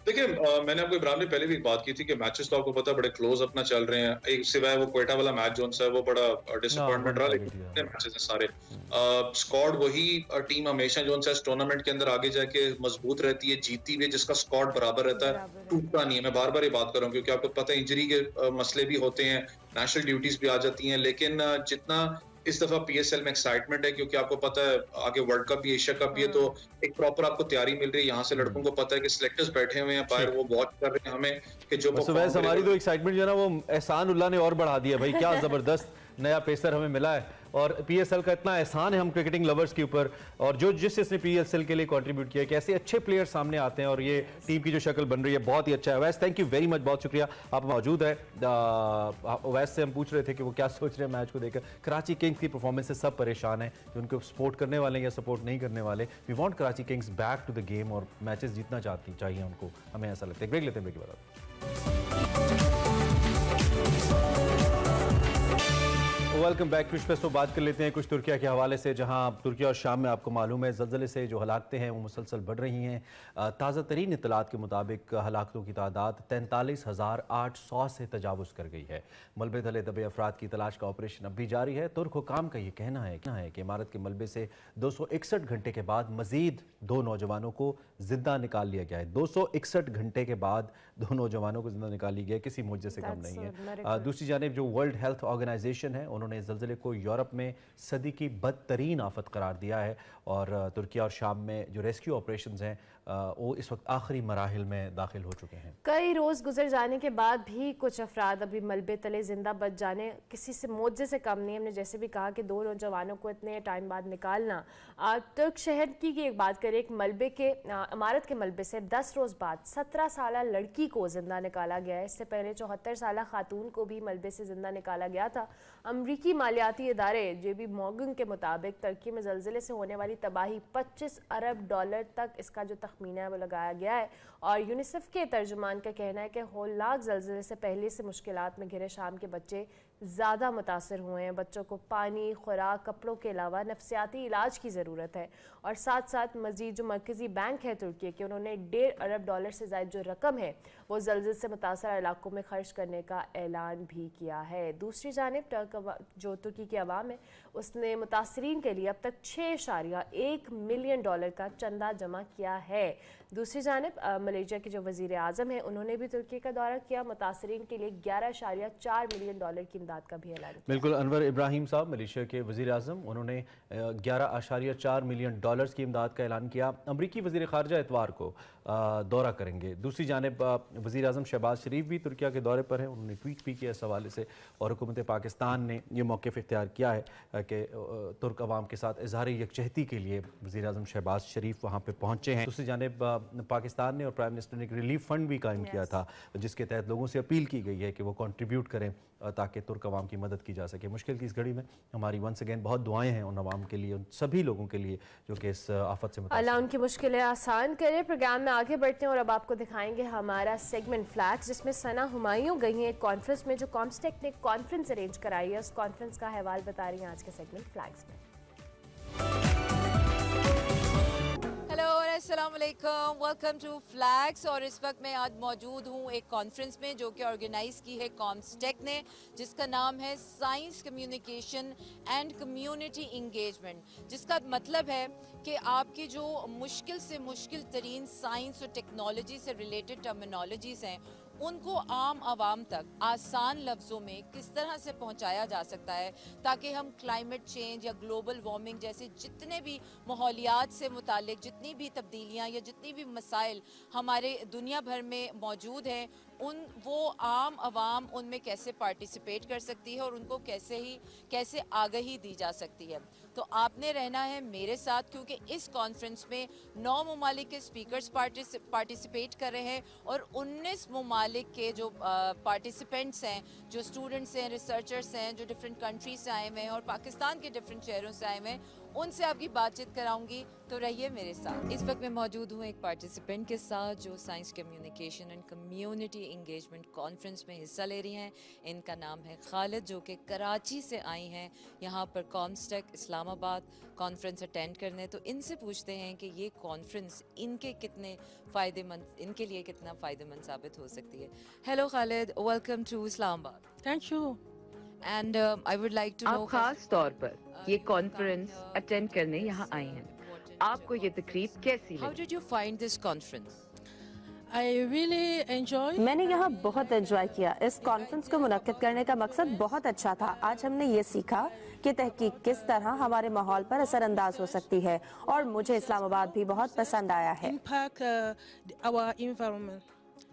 देखिए, मैंने आपको इब्राहिम ने पहले भी बात की थी कि मैचेस तो आपको पता है बड़े क्लोज अपना चल रहे हैं। एक सिवाय वो क्वेटा वाला मैच जो है वो बड़ा डिसअपॉइंटमेंट रहा, लेकिन मैचेस हैं सारे। स्क्वाड वही टीम हमेशा जो इस टूर्नामेंट के अंदर आगे जाके मजबूत रहती है, जीतती हुई, जिसका स्क्वाड बराबर रहता है, टूटता नहीं है। मैं बार बार ये बात कर रहा हूँ क्योंकि आपको पता है इंजरी के मसले भी होते हैं, नेशनल ड्यूटीज भी आ जाती हैं, लेकिन जितना इस दफा पीएसएल में एक्साइटमेंट है, क्योंकि आपको पता है आगे वर्ल्ड कप भी, एशिया कप भी है, तो एक प्रॉपर आपको तैयारी मिल रही है। यहाँ से लड़कों को पता है कि सिलेक्टर्स बैठे हुए हैं बाहर, वो वॉच कर रहे हैं हमें कि जो हमारी तो एक्साइटमेंट जो है ना वो एहसान उल्लाह ने और बढ़ा दिया भाई। क्या जबरदस्त नया पेसर हमें मिला है, और पीएसएल का इतना एहसान है हम क्रिकेटिंग लवर्स के ऊपर, और जो जिसने पीएसएल के लिए कंट्रीब्यूट किया है, कैसे अच्छे प्लेयर सामने आते हैं और ये टीम की जो शक्ल बन रही है बहुत ही अच्छा है। वैसे थैंक यू वेरी मच, बहुत शुक्रिया आप मौजूद है। वैसे से हम पूछ रहे थे कि वो क्या सोच रहे हैं मैच को देखकर। कराची किंग्स की परफॉर्मेंस से सब परेशान हैं, जो उनको सपोर्ट करने वाले या सपोर्ट नहीं करने वाले। We want Karachi kings back to the game और मैचेस जीतना चाहिए उनको, हमें ऐसा लगता है। ब्रेक लेते हैं, ब्रेक के बाद वेलकम बैक टू स्पेस। तो बात कर लेते हैं कुछ तुर्किया के हवाले से, जहां तुर्किया और शाम में आपको मालूम है ज़लज़ले से जो हलाकतें हैं वो मुसलसल बढ़ रही हैं। ताज़ा तरीन इत्तलात के मुताबिक हलाकतों की तादाद 43,800 से तजावुज़ कर गई है। मलबे तले दबे अफराद की तलाश का ऑपरेशन अब भी जारी है। तुर्क हुकाम का ये कहना है कि इमारत के मलबे से 261 घंटे के बाद मज़ीद 2 नौजवानों को जिंदा निकाल लिया गया है। 261 घंटे के बाद 2 नौजवानों को जिंदा निकाल लिया गया, किसी मुआवजे से कम नहीं है। दूसरी जानिब जो वर्ल्ड हेल्थ ऑर्गेनाइजेशन है उन्होंने ज़लज़ले को यूरोप में सदी की बदतरीन आफत करार दिया है, और तुर्किया और शाम में जो रेस्क्यू ऑपरेशंस हैं वो इस वक्त आखिरी मराहिल में दाखिल हो चुके हैं। कई रोज़ गुजर जाने के बाद भी कुछ अफराद अभी मलबे तले जिंदा बच जाने किसी से मुआवजे से कम नहीं। हमने जैसे भी कहा कि 2 नौजवानों को इतने टाइम बाद निकालना। तुर्क शहर की एक बात करें, एक मलबे के इमारत के मलबे से 10 रोज़ बाद 17 साला लड़की को जिंदा निकाला गया है। इससे पहले 74 साला खातून को भी मलबे से जिंदा निकाला गया था। अमरीकी मालियाती इदारे जेबी मॉर्गन के मुताबिक तुर्की में ज़लज़ले से होने वाली तबाही $25 अरब तक इसका जो तखमीना है वो लगाया गया है। और यूनिसेफ के तर्जुमान का कहना है कि होलनाक ज़लज़ले से पहले से मुश्किलात में घिरे शाम के बच्चे ज़्यादा मुतासर हुए हैं। बच्चों को पानी, खुराक, कपड़ों के अलावा नफ्सियाती इलाज की ज़रूरत है। और साथ साथ मज़ीद जो मरकज़ी बैंक है तुर्की के, उन्होंने $1.5 अरब से ज़ायद जो रकम है वो ज़लज़ले से मुतासर इलाकों में खर्च करने का ऐलान भी किया है। दूसरी जानिब जो तुर्की की आवाम है उसने मुतासरीन के लिए अब तक $6.1 मिलियन का चंदा जमा किया है। दूसरी जानिब मलेशिया के जो वज़ीर आज़म हैं उन्होंने भी तुर्की का दौरा किया। मुतासरीन के लिए $11.4 मिलियन की इमदाद का भी ऐलान किया। बिल्कुल, अनवर इब्राहिम साहब मलेशिया के वज़ीर आज़म, उन्होंने $11.4 मिलियन की इमदाद का ऐलान किया। अमरीकी वज़ीर ख़ारजा इतवार को दौरा करेंगे। दूसरी जानिब वज़ीर आज़म शहबाज शरीफ भी तुर्किया के दौरे पर हैं। उन्होंने ट्वीट भी किया इस हवाले से, और हुकूमत पाकिस्तान ने यह मौक़िफ़ इख्तियार किया है कि तुर्क अवाम के साथ इज़हार यकजहती के लिए वज़ीर आज़म शहबाज शरीफ वहाँ पर पहुँचे हैं। दूसरी जानिब पाकिस्तान ने और प्राइम मिनिस्टर ने एक रिलीफ फंड भी कायम किया था, जिसके तहत लोगों से अपील की गई है कि वो कंट्रीब्यूट करें ताकि तुर्क अवाम की मदद की जा सके। मुश्किल की इस घड़ी में हमारी वंस अगेन बहुत दुआएं हैं उन अवाम के लिए, उन सभी लोगों के लिए जो कि इस आफत से अल्लाह उनकी मुश्किलें आसान करे। प्रोग्राम में आगे बढ़ते हैं और अब आपको दिखाएंगे हमारा सेगमेंट फ्लैग्स, जिसमें सना हुमायूं गई हैं एक कॉन्फ्रेंस में जो कॉम्स्टेक ने कॉन्फ्रेंस अरेंज कराई है। उस कॉन्फ्रेंस का हवाल बता रही हैं आज के सेगमेंट फ्लैग्स में। हेलो अस्सलाम वालेकुम, वेलकम टू फ्लैग्स। और इस वक्त मैं आज मौजूद हूँ एक कॉन्फ्रेंस में जो कि ऑर्गेनाइज़ की है कॉम्स्टेक ने, जिसका नाम है science communication and community engagement, जिसका मतलब है कि आपकी जो मुश्किल से मुश्किल तरीन साइंस और टेक्नोलॉजी से रिलेटेड टर्मिनोलॉजीज़ हैं उनको आम आवाम तक आसान लफ्ज़ों में किस तरह से पहुंचाया जा सकता है ताकि हम क्लाइमेट चेंज या ग्लोबल वार्मिंग जैसे जितने भी माहौलियात से मुतालिक जितनी भी तब्दीलियां या जितनी भी मसाइल हमारे दुनिया भर में मौजूद हैं वो आम आवाम उनमें कैसे पार्टिसिपेट कर सकती है और उनको कैसे आगाही दी जा सकती है। तो आपने रहना है मेरे साथ क्योंकि इस कॉन्फ्रेंस में 9 ममालिक के स्पीकर्स पार्टिसिपेट कर रहे हैं और 19 ममालिक के जो पार्टिसिपेंट्स हैं, जो स्टूडेंट्स हैं, रिसर्चर्स हैं, जो डिफरेंट कंट्रीज से आए हुए हैं और पाकिस्तान के डिफरेंट शहरों से आए हुए हैं, उनसे आपकी बातचीत कराऊंगी। तो रहिए मेरे साथ। इस वक्त मैं मौजूद हूँ एक पार्टिसिपेंट के साथ जो science communication and community engagement conference में हिस्सा ले रही हैं। इनका नाम है खालिद, जो कि कराची से आई हैं यहाँ पर कॉम्स्टेक इस्लामाबाद कॉन्फ्रेंस अटेंड करने। तो इनसे पूछते हैं कि ये कॉन्फ्रेंस इनके लिए कितना फ़ायदेमंद साबित हो सकती है। Hello Khalid, welcome to Islamabad. Thank you. And I would like to know, आप खास तौर पर ये कॉन्फ्रेंस अटेंड करने यहाँ आए हैं, आपको ये तकरीब कैसी लगी? How did you find this conference? I really enjoy. मैंने यहाँ बहुत एंजॉय किया। इस कॉन्फ्रेंस को मुनक्किद करने का मकसद बहुत अच्छा था। आज हमने ये सीखा कि तहकीक किस तरह हमारे माहौल पर असरअंदाज हो सकती है और मुझे इस्लामाबाद भी बहुत पसंद आया है। Impact our environment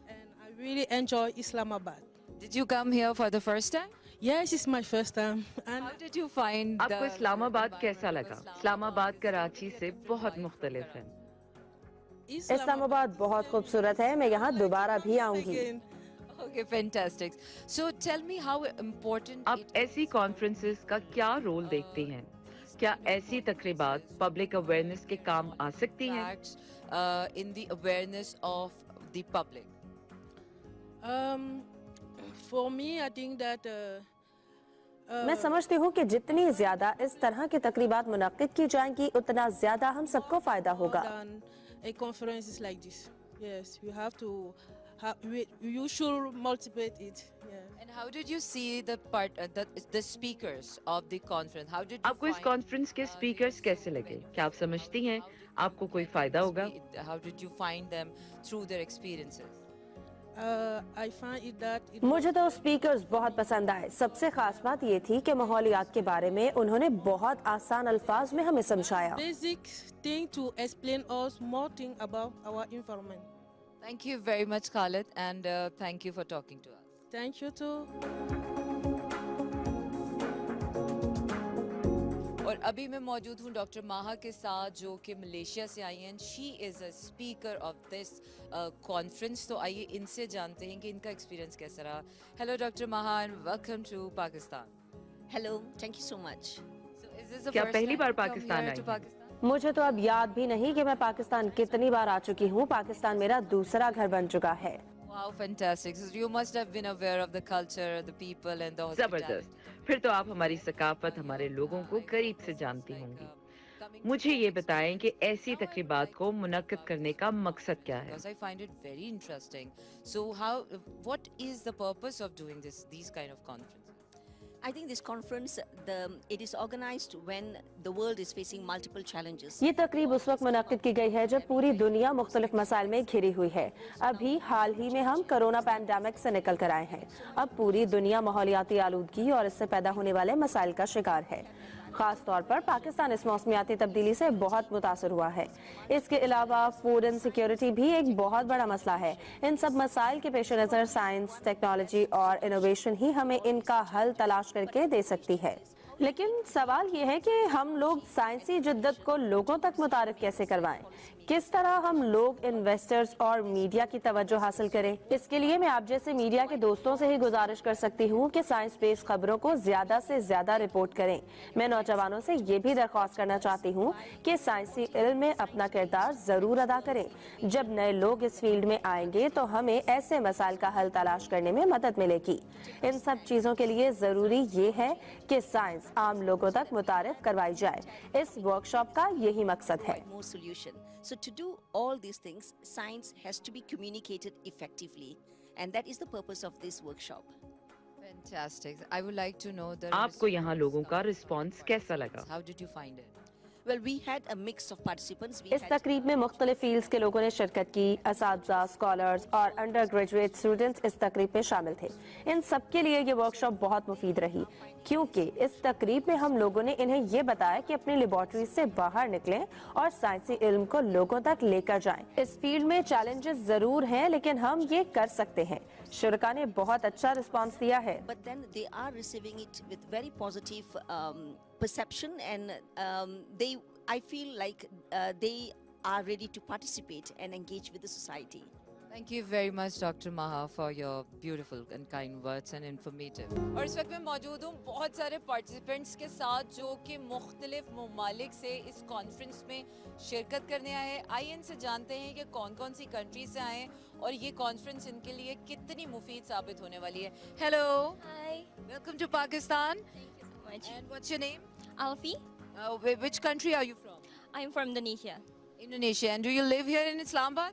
and I really enjoy Islamabad. Did you come here for the first time? Yes, it's my first time. And How did you find आपको इस्लामाबाद कैसा लगा? इस्लामाबाद कराची से बहुत मुख्तलिफ है। इस्लामाबाद बहुत खूबसूरत है, मैं यहाँ दोबारा भी आऊंगी। Okay, fantastic. So tell me how important आप ऐसी कॉन्फ्रेंसेस का क्या रोल देखते हैं? क्या ऐसी तकरीबात पब्लिक अवेयरनेस के काम आ सकती हैं? In the awareness of the public. For me, I think that मैं समझती हूँ कि जितनी ज्यादा इस तरह की तकरीबात मुनक्किद की जाएंगी उतना ज्यादा हम सबको फायदा होगा। A conference is like this. Yes, you have to. You should motivate it. Yeah. And how did you see the speakers of the conference? How did you आपको इस कॉन्फ्रेंस के स्पीकर्स कैसे लगे? क्या आप समझती हैं आपको कोई फायदा होगा? How did you find them through their experiences? I find it that मुझे तो स्पीकर्स बहुत पसंद आए। सबसे खास बात ये थी कि माहौलियात के बारे में उन्होंने बहुत आसान अल्फाज में हमें समझाया। basic thing to explain us more thing about our environment. Thank you very much, Khalid, and thank you for talking to us. Thank you too. और अभी मैं मौजूद हूँ डॉक्टर माहा के साथ जो कि मलेशिया से आई हैं। She is a speaker of this conference. तो आइए इनसे जानते हैं कि इनका एक्सपीरियंस कैसा रहा। Hello doctor Maha and welcome to Pakistan. Hello, thank you so much. क्या पहली बार पाकिस्तान आई? मुझे तो अब याद भी नहीं कि मैं पाकिस्तान कितनी बार आ चुकी हूँ। पाकिस्तान मेरा दूसरा घर बन चुका है। Wow, fantastic. So you must have been aware of the culture, the people and the hospitality. जबरदस्त। फिर तो आप हमारी सकाफत, हमारे लोगों को करीब से जानती होंगी। मुझे ये बताएं कि ऐसी तकरीबात को मुनक्किद करने का मकसद क्या है? Because I find it very interesting. So what is the purpose of doing these kind of conferences? I think this conference, it is organized when the world is facing multiple challenges. ये तकरीब उस वक्त मुनक्किद की गई है जब पूरी दुनिया मुख्तलिफ मसाइल में घिरी हुई है। अभी हाल ही में हम कोरोना पैंडेमिक से निकल कर आए हैं। अब पूरी दुनिया माहौलियाती आलूदगी और इससे पैदा होने वाले मसाइल का शिकार है। खास तौर पर पाकिस्तान इस मौसमियाती तब्दीली से बहुत मुतासर हुआ है। इसके अलावा फूड इनसिक्योरिटी भी एक बहुत बड़ा मसला है। इन सब मसाइल के पेश नज़र साइंस, टेक्नोलॉजी और इनोवेशन ही हमें इनका हल तलाश करके दे सकती है। लेकिन सवाल ये है कि हम लोग साइंसी जिद्दत को लोगों तक मुतारिफ कैसे करवाएं? किस तरह हम लोग इन्वेस्टर्स और मीडिया की तवज्जो हासिल करें? इसके लिए मैं आप जैसे मीडिया के दोस्तों से ही गुजारिश कर सकती हूँ कि साइंस बेस्ड खबरों को ज्यादा से ज्यादा रिपोर्ट करें। मैं नौजवानों से ये भी दरख्वास्त करना चाहती हूँ कि साइंसी इल्म में अपना किरदार जरूर अदा करें। जब नए लोग इस फील्ड में आएंगे तो हमें ऐसे मसाइल का हल तलाश करने में मदद मिलेगी। इन सब चीजों के लिए जरूरी ये है कि साइंस आम लोगों तक मुतारिफ करवाई जाए। इस वर्कशॉप का यही मकसद है। So to do all these things, science has to be communicated effectively, and that is the purpose of this workshop. Fantastic. I would like to know the आपको यहाँ लोगों का रिस्पांस कैसा लगा? How did you find it? Well, we had a mix of participants. We इस had तकरीब में मुख्तलिफ फील्ड्स के लोगों ने शिरकत की। असातिज़ा, स्कॉलर्स और अंडर ग्रेजुएट स्टूडेंट्स इस तकरीब में शामिल थे। इन सब के लिए ये वर्कशॉप बहुत मुफीद रही, क्योंकि इस तकरीब में हम लोगों ने इन्हें ये बताया कि अपनी लेबॉर्ट्री से बाहर निकलें और साइंसी इल्म को लोगों तक लेकर जाएं। इस फील्ड में चैलेंजेस जरूर हैं, लेकिन हम ये कर सकते हैं। शुरका ने बहुत अच्छा रिस्पांस दिया है। but then they are receiving it with very positive perception, and I feel like they are ready to participate and engage with the society. Thank you very much, Dr. Maha, for your beautiful and kind words and informative. और इस वक्त मैं मौजूद हूँ बहुत सारे participants के साथ जो कि मुख्तलिफ ममालिक से इस कॉन्फ्रेंस में शिरकत करने आए हैं। आइए इनसे जानते हैं कि कौन कौन सी कंट्री से आए हैं और ये कॉन्फ्रेंस इनके लिए कितनी मुफीद साबित होने वाली है। Hello, Hi, welcome to Pakistan. thank you so much. And what's your name? Alfie, Which country are you from? I'm from Indonesia. Indonesia. And do you live here in Islamabad?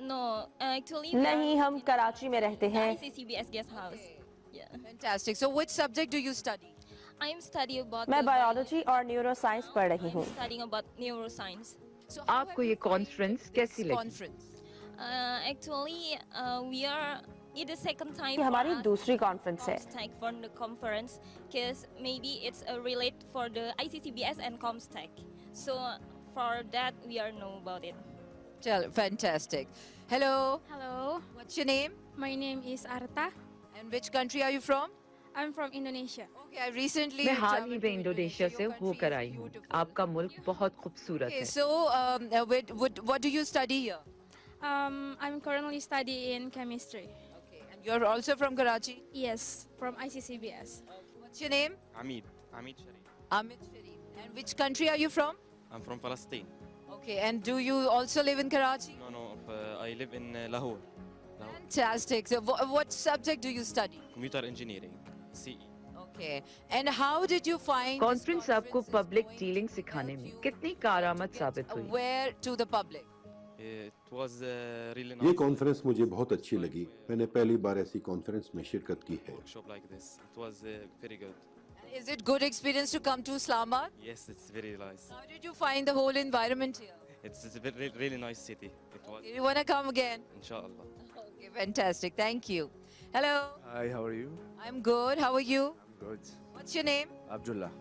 No, actually, we नहीं, are हम कराची में रहते the हैं। ICCBS guest house. Yeah. Fantastic. So which subject do you study? I'm studying about मैं the biology और neuro science पढ़ रही हूँ। I'm studying about neuroscience. So how आपको have ये you found कॉन्फ्रेंस this कैसी लगी? conference? Actually, we are it is second time ये हमारी for us दूसरी कॉन्फ्रेंस है। Comstech for the conference, because maybe it's a relate for the ICCBS and Comstech. So for that, we are know about it. Fantastic. Hello. Hello, What's your name? my name is Arta. And which country are you from? I'm from Indonesia. Okay, I recently मैं हाल traveled he to में Indonesia से Your country होकर is आई हूँ। beautiful. आपका मुल्क बहुत खूबसूरत Okay, है। so what do you study here? I'm currently studying chemistry. Okay, and you're also from Karachi? Yes, from ICCBS. What's your name? Hamid Sharif. Amit Sharif. And which country are you from? I'm from Palestine. Okay, and do you also live in Karachi? No, I live in Lahore. Fantastic. So what subject do you study? Computer engineering, CE. Okay, and how did you find this conference आपको conference is public going dealing to सिखाने में help you कितनी कारआमद साबित get हुई? aware to the public? It was really ये nice. Conference मुझे बहुत अच्छी लगी। मैंने पहली बार ऐसी कॉन्फ्रेंस में शिरकत की है। Workshop like this. It was very good. Is it good experience to come to Islamabad? Yes, it's very nice. How did you find the whole environment here? It's a very, really nice city. It was. Do you want to come again? Inshallah. Okay, fantastic. Thank you. Hello. Hi, how are you? I'm good. How are you? I'm good. What's your name? Abdullah.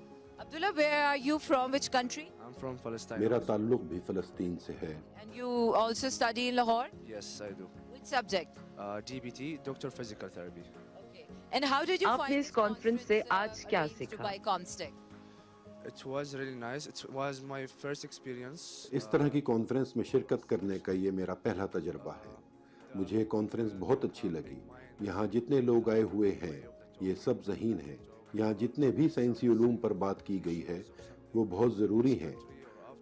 Abdullah, where are you from? Which country? I'm from Palestine. मेरा ताल्लुक भी फ़लस्तीन से है। And you also study in Lahore? Yes, I do. Which subject? DBT, Doctor Physical Therapy. Okay. And how did you आपने find इस this conference से conference, आज क्या arranged सीखा? by Comstech? It was really nice. It was my first experience. इस तरह की conference में शिरकत करने का ये मेरा पहला तजर्बा है। मुझे कॉन्फ्रेंस बहुत अच्छी लगी। यहाँ जितने लोग आए हुए हैं ये सब ज़हीन हैं। यहाँ जितने भी साइंसी उलूम पर बात की गई है वो बहुत ज़रूरी हैं।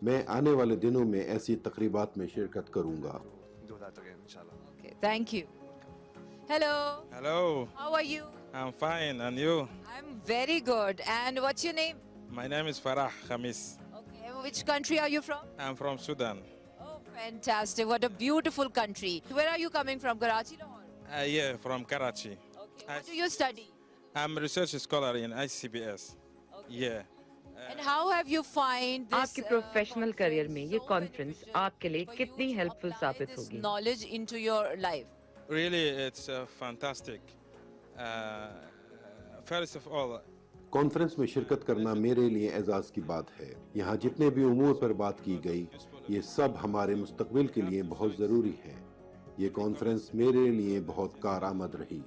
मैं आने वाले दिनों में ऐसी तकरीबात में शिरकत करूँगा। Do that again, inshallah. Okay, thank you. Hello. Hello, How are you? I'm fine, and you? I'm very good. And what's your name? My name is Farah Khamis. Okay. Which country are you from? I'm from Sudan. Oh, fantastic. What a beautiful country. Where are you coming from? Karachi, Lahore? Yeah, from Karachi. Okay. What do you study? I'm a research scholar in ICBS. Yeah. And how have you find this आपके professional career में ये conference आपके लिए कितनी helpful साबित this होगी? knowledge into your life? Really, it's fantastic. First of all, conference में शिरकत करना मेरे लिए एजाज़ की बात है। यहाँ जितने भी उमूर पर बात की गई ये सब हमारे मुस्तकबिल के लिए बहुत ज़रूरी है। ये कॉन्फ्रेंस मेरे लिए बहुत कारआमद रही।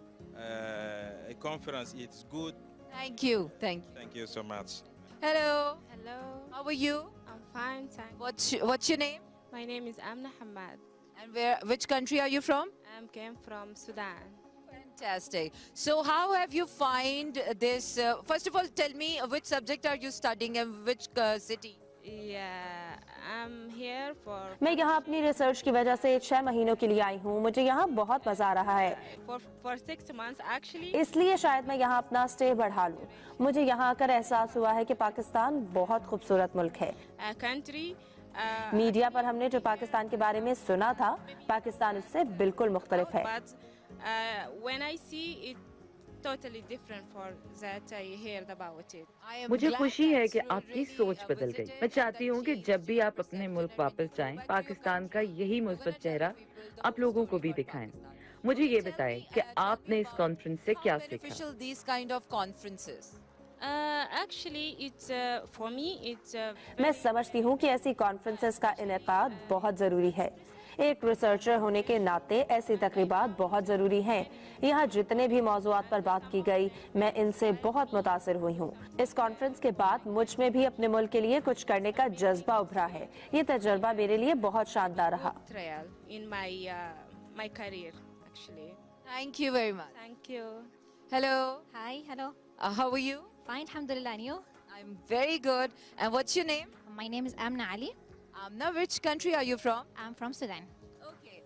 a conference is good. Thank you. Thank you. Thank you so much. Hello. Hello, How are you? I'm fine, thanks. What's your name? My name is Amna Hamad. And which country are you from? I came from Sudan. Fantastic. So how have you find this? First of all, tell me which subject are you studying and which city? Yeah, I'm here for मैं यहाँ अपनी research की वजह से 6 महीनों के लिए आई हूँ। मुझे यहाँ बहुत मजा आ रहा है, for 6 months actually. इसलिए शायद मैं यहाँ अपना स्टे बढ़ा लूँ। मुझे यहाँ आकर एहसास हुआ है कि पाकिस्तान बहुत खूबसूरत मुल्क है। A country. मीडिया पर हमने जो पाकिस्तान के बारे में सुना था, पाकिस्तान उससे बिल्कुल मुख्तलिफ है। But when I see it totally different for that I heard about it. मुझे खुशी है कि आपकी सोच बदल गई। मैं चाहती हूँ कि जब भी आप अपने मुल्क वापस जाएं, पाकिस्तान का यही मुस्बत चेहरा आप लोगों को भी दिखाएं। मुझे ये बताएं कि आपने इस कॉन्फ्रेंस से क्या सीखा? These kind of conferences. Actually, it's for me. It's. मैं समझती हूँ कि ऐसी कॉन्फ्रेंसेस का इनेकाद बहुत ज़रूरी है। एक रिसर्चर होने के नाते ऐसी तकरीबात बहुत ज़रूरी हैं। यहाँ जितने भी मौज़ूआत पर बात की गई, मैं इनसे बहुत मुतासिर हुई हूँ। इस कॉन्फ्रेंस के बाद मुझ में भी अपने मुल्क के लिए कुछ करने का जज्बा उभरा है। ये तजर्बा मेरे लिए बहुत शानदार रहा। Trial in my career, actually. Thank you very much. Thank you. Hello. Hi, hello. How are you? Fine, alhamdulillah, and you? I'm very good. And what's your name? My name is Amna Ali. Amna, which country are you from? I'm from Sudan. Okay.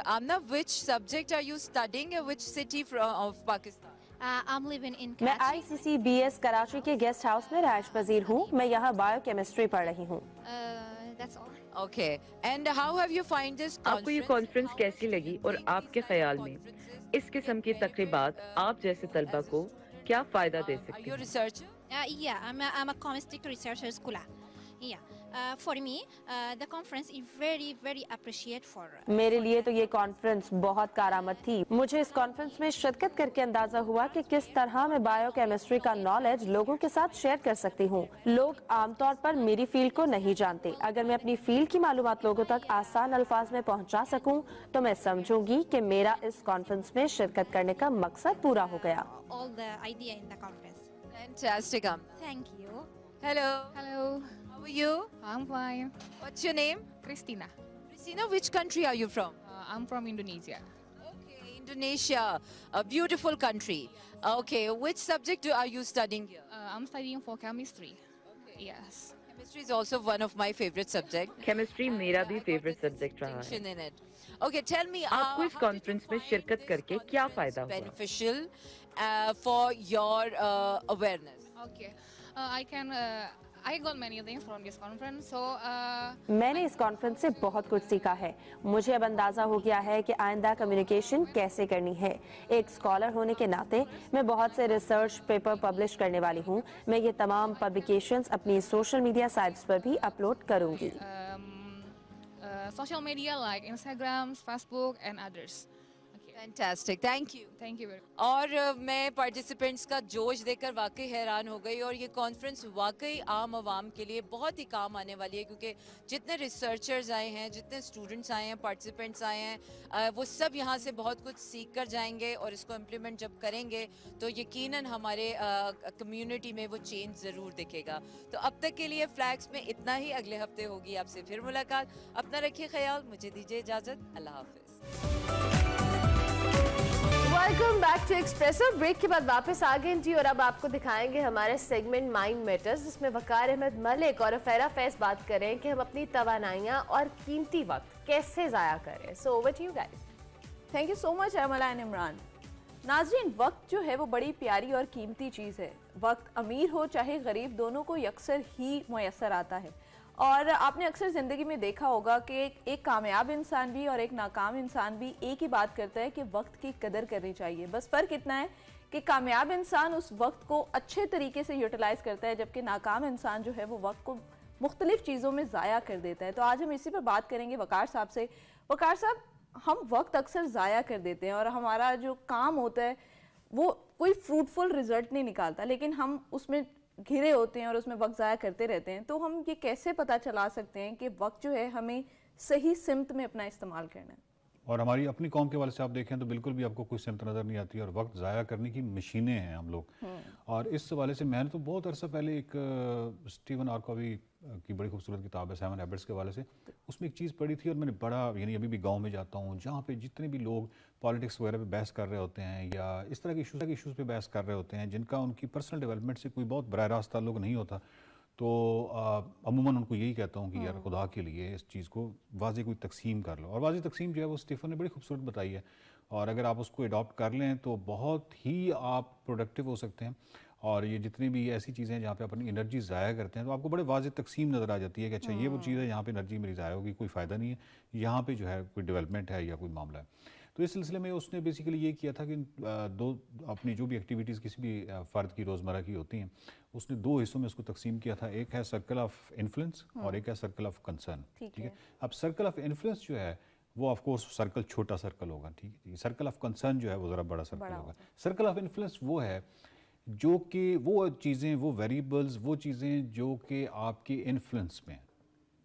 Amna, which subject are you studying and which city of Pakistan? I'm living in मैं Karachi. ICCBS Karachi के guest house में रहायश पजीर हूँ। मैं यहाँ biochemistry पढ़ रही हूँ। That's all. Okay. And how have you find this आपको ये कॉन्फ्रेंस कैसी लगी और आपके ख्याल में इस किस्म की तकरीबात आप जैसे तलबा को क्या फायदा दे सकती हैं? Researcher? Yeah, I'm a chemistry researcher scholar. Yeah. For me, the conference is very, very appreciated for. मेरे लिए तो ये कॉन्फ्रेंस बहुत कारआमद थी। मुझे इस कॉन्फ्रेंस में शिरकत करके अंदाजा हुआ कि किस तरह मैं बायोकेमिस्ट्री का नॉलेज लोगों के साथ शेयर कर सकती हूँ। लोग आमतौर पर मेरी फील्ड को नहीं जानते। अगर मैं अपनी फील्ड की मालूमात लोगों तक आसान अल्फाज में पहुँचा सकूँ, तो मैं समझूंगी कि मेरा इस कॉन्फ्रेंस में शिरकत करने का मकसद पूरा हो गया। All the idea in the conference. Fantastic, Amna. Thank you. Hello. Hello. How are you? I'm fine. What's your name? Christina. Christina, which country are you from? I'm from Indonesia. Okay, Indonesia, a beautiful country. Okay, which subject are you studying here? I'm studying for chemistry. Okay. Yes. Chemistry is also one of my favorite subjects. Chemistry मेरा भी favourite subject रहा है। In it. Okay, tell me. आपको इस conference में शिरकत करके क्या फायदा हुआ? Beneficial for your awareness. Okay. I got many things from this conference. So. मैंने इस कॉन्फ्रेंस से बहुत कुछ सीखा है। मुझे अब अंदाजा हो गया है कि आइंदा कम्युनिकेशन कैसे करनी है। एक स्कॉलर होने के नाते मैं बहुत से रिसर्च पेपर पब्लिश करने वाली हूँ। मैं ये तमाम पब्लिकेशंस अपनी सोशल मीडिया साइट्स पर भी अपलोड करूँगी। Social media like Instagram, Facebook and others. Fantastic, thank you. Thank you very much. और मैं पार्टिसिपेंट्स का जोश देखकर वाकई हैरान हो गई और ये कॉन्फ्रेंस वाकई आम आवाम के लिए बहुत ही काम आने वाली है क्योंकि जितने रिसर्चर्स आए हैं, जितने स्टूडेंट्स आए हैं, पार्टिसिपेंट्स आए हैं, वो सब यहाँ से बहुत कुछ सीख कर जाएंगे और इसको इम्प्लीमेंट जब करेंगे तो यकीनन हमारे कम्युनिटी में वो चेंज ज़रूर दिखेगा। तो अब तक के लिए फ्लैग्स में इतना ही। अगले हफ्ते होगी आपसे फिर मुलाकात। अपना रखिए ख्याल, मुझे दीजिए इजाज़त। अल्लाह हाफिज़। Welcome back to Expresso. Break के बाद वापस आ गए जी और अब आपको दिखाएंगे हमारे सेगमेंट माइंड मैटर्स, जिसमें वकार अहमद मलिक और अफेरा फैज बात करें कि हम अपनी तवानाइयाँ और कीमती वक्त कैसे ज़ाया करें। So over to you guys. Thank you so much Amla and Imran. नाज़रीन, वक्त जो है वो बड़ी प्यारी और कीमती चीज़ है। वक्त अमीर हो चाहे गरीब, दोनों को यकसर ही मुयस्सर आता है। और आपने अक्सर ज़िंदगी में देखा होगा कि एक कामयाब इंसान भी और एक नाकाम इंसान भी एक ही बात करता है कि वक्त की कदर करनी चाहिए। बस फ़र्क इतना है कि कामयाब इंसान उस वक्त को अच्छे तरीके से यूटिलाइज़ करता है, जबकि नाकाम इंसान जो है वो वक्त को मुख्तलिफ़ चीज़ों में ज़ाया कर देता है। तो आज हम इसी पर बात करेंगे वकार साहब से। वकार साहब, हम वक्त अक्सर ज़ाया कर देते हैं और हमारा जो काम होता है वो कोई फ्रूटफुल रिज़ल्ट नहीं निकालता, लेकिन हम उसमें घिरे होते हैं और उसमें वक्त ज़ाया करते रहते हैं। तो हम ये कैसे पता चला सकते हैं कि वक्त जो है हमें सही सिमत में अपना इस्तेमाल करना है? और हमारी अपनी कौम के वाले से आप देखें तो बिल्कुल भी आपको कोई सिमत नज़र नहीं आती और वक्त ज़ाया करने की मशीनें हैं हम लोग। और इस हवाले से मैंने तो बहुत अरसा पहले एक स्टीवन आर्कोवी की बड़ी खूबसूरत किताब है 7 हैबिट्स के हवाले से, उसमें एक चीज़ पढ़ी थी और मैंने बड़ा, यानी अभी भी गांव में जाता हूँ जहाँ पे जितने भी लोग पॉलिटिक्स वगैरह पे बहस कर रहे होते हैं या इस तरह के इशूज़ पे बहस कर रहे होते हैं जिनका उनकी पर्सनल डेवलपमेंट से कोई बहुत बराह रास्त ताल्लुक नहीं होता, तो अमूमन उनको यही कहता हूँ कि यार खुदा के लिए इस चीज़ को वाज़े कोई तकसीम कर लो। और वाज़े तकसीम जो है वो स्टीफन ने बड़ी खूबसूरत बताई है और अगर आप उसको अडॉप्ट कर लें तो बहुत ही आप प्रोडक्टिव हो सकते हैं। और ये जितनी भी ऐसी चीज़ें हैं जहाँ पे अपनी एनर्जी ज़ाया करते हैं तो आपको बड़े वाज़े तकसीम नज़र आ जाती है कि अच्छा ये वो चीज़ है यहाँ पे एनर्जी मेरी ज़ाया होगी, कोई फ़ायदा नहीं है, यहाँ पे जो है कोई डेवलपमेंट है या कोई मामला है। तो इस सिलसिले में उसने बेसिकली ये किया था कि दो अपनी जो भी एक्टिविटीज़ किसी भी फ़र्द की रोज़मर्रा की होती हैं उसने दो हिस्सों में उसको तकसीम किया था। एक है सर्कल ऑफ इन्फ्लुएंस और एक है सर्कल ऑफ कंसर्न। ठीक है, अब सर्कल ऑफ इन्फ्लुएंस जो है वो ऑफ कोर्स सर्कल छोटा सर्कल होगा। ठीक है, सर्कल ऑफ कंसर्न जो है वो ज़रा बड़ा सर्कल होगा। सर्कल ऑफ इन्फ्लुएंस वो है जो कि वो चीज़ें, वो वेरिएबल्स, वो चीज़ें जो कि आपके इन्फ्लुएंस में हैं।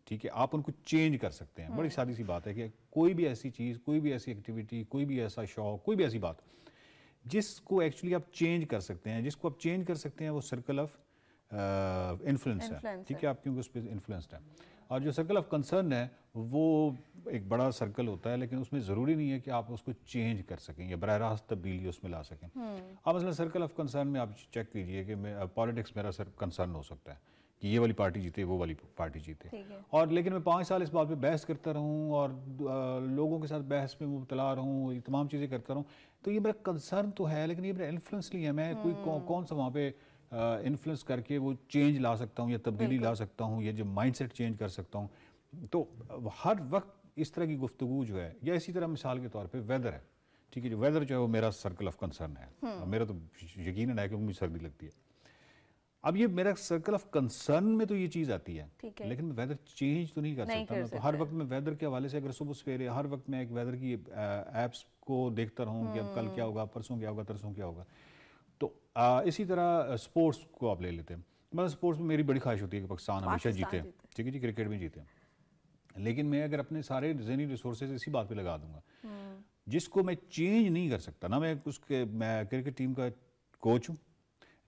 ठीक है, आप उनको चेंज कर सकते हैं। बड़ी सादी सी बात है कि कोई भी ऐसी चीज़, कोई भी ऐसी एक्टिविटी, कोई भी ऐसा शौक, कोई भी ऐसी बात जिसको एक्चुअली आप चेंज कर सकते हैं, जिसको आप चेंज कर सकते हैं, वो सर्कल ऑफ इन्फ्लुएंस है। ठीक है, आप क्योंकि उस पर इन्फ्लुएंस्ड है। और जो सर्कल ऑफ कंसर्न है वो एक बड़ा सर्कल होता है, लेकिन उसमें ज़रूरी नहीं है कि आप उसको चेंज कर सकें या बराह रास्त तब्दीली उसमें ला सकें। अब मसलन सर्कल ऑफ कंसर्न में आप चेक कीजिए कि पॉलिटिक्स मेरा कंसर्न हो सकता है कि ये वाली पार्टी जीते, वो वाली पार्टी जीते, और लेकिन मैं 5 साल इस बात पे बहस करता रहूँ और लोगों के साथ बहस में मुबतला रहूँ, ये तमाम चीज़ें करता रहूँ, तो ये मेरा कंसर्न तो है लेकिन ये मेरा इन्फ्लुएंस नहीं है। मैं कोई कौन सा वहाँ पे इन्फ्लुएंस करके वो चेंज ला सकता हूँ या तब्दीली ला सकता हूँ या जो माइंडसेट चेंज कर सकता हूँ। तो हर वक्त इस तरह की गुफ्तगू जो है, या इसी तरह मिसाल के तौर पे वेदर है। ठीक है, जो वेदर जो है वो मेरा सर्कल ऑफ कंसर्न है। मेरा तो यकीनन है कि मुझे सर्दी लगती है। अब ये मेरा सर्कल ऑफ कंसर्न में तो ये चीज़ आती है, लेकिन मैं वेदर चेंज तो नहीं कर सकता। मैं तो हर वक्त मैं वेदर के हवाले से अगर सुबह सवेरे हर वक्त मैं एक वेदर की एप्स को देखता रहूँ कि अब कल क्या होगा, परसों क्या होगा, तरसों क्या होगा। तो इसी तरह स्पोर्ट्स को आप ले लेते हैं। मतलब स्पोर्ट्स में मेरी बड़ी ख्वाहिश होती है कि पाकिस्तान हमेशा जीते। ठीक है जी, क्रिकेट में जीते, लेकिन मैं अगर अपने सारे ज़हनी रिसोर्सेज इसी बात पे लगा दूंगा जिसको मैं चेंज नहीं कर सकता। ना मैं उसके, मैं क्रिकेट टीम का कोच हूँ,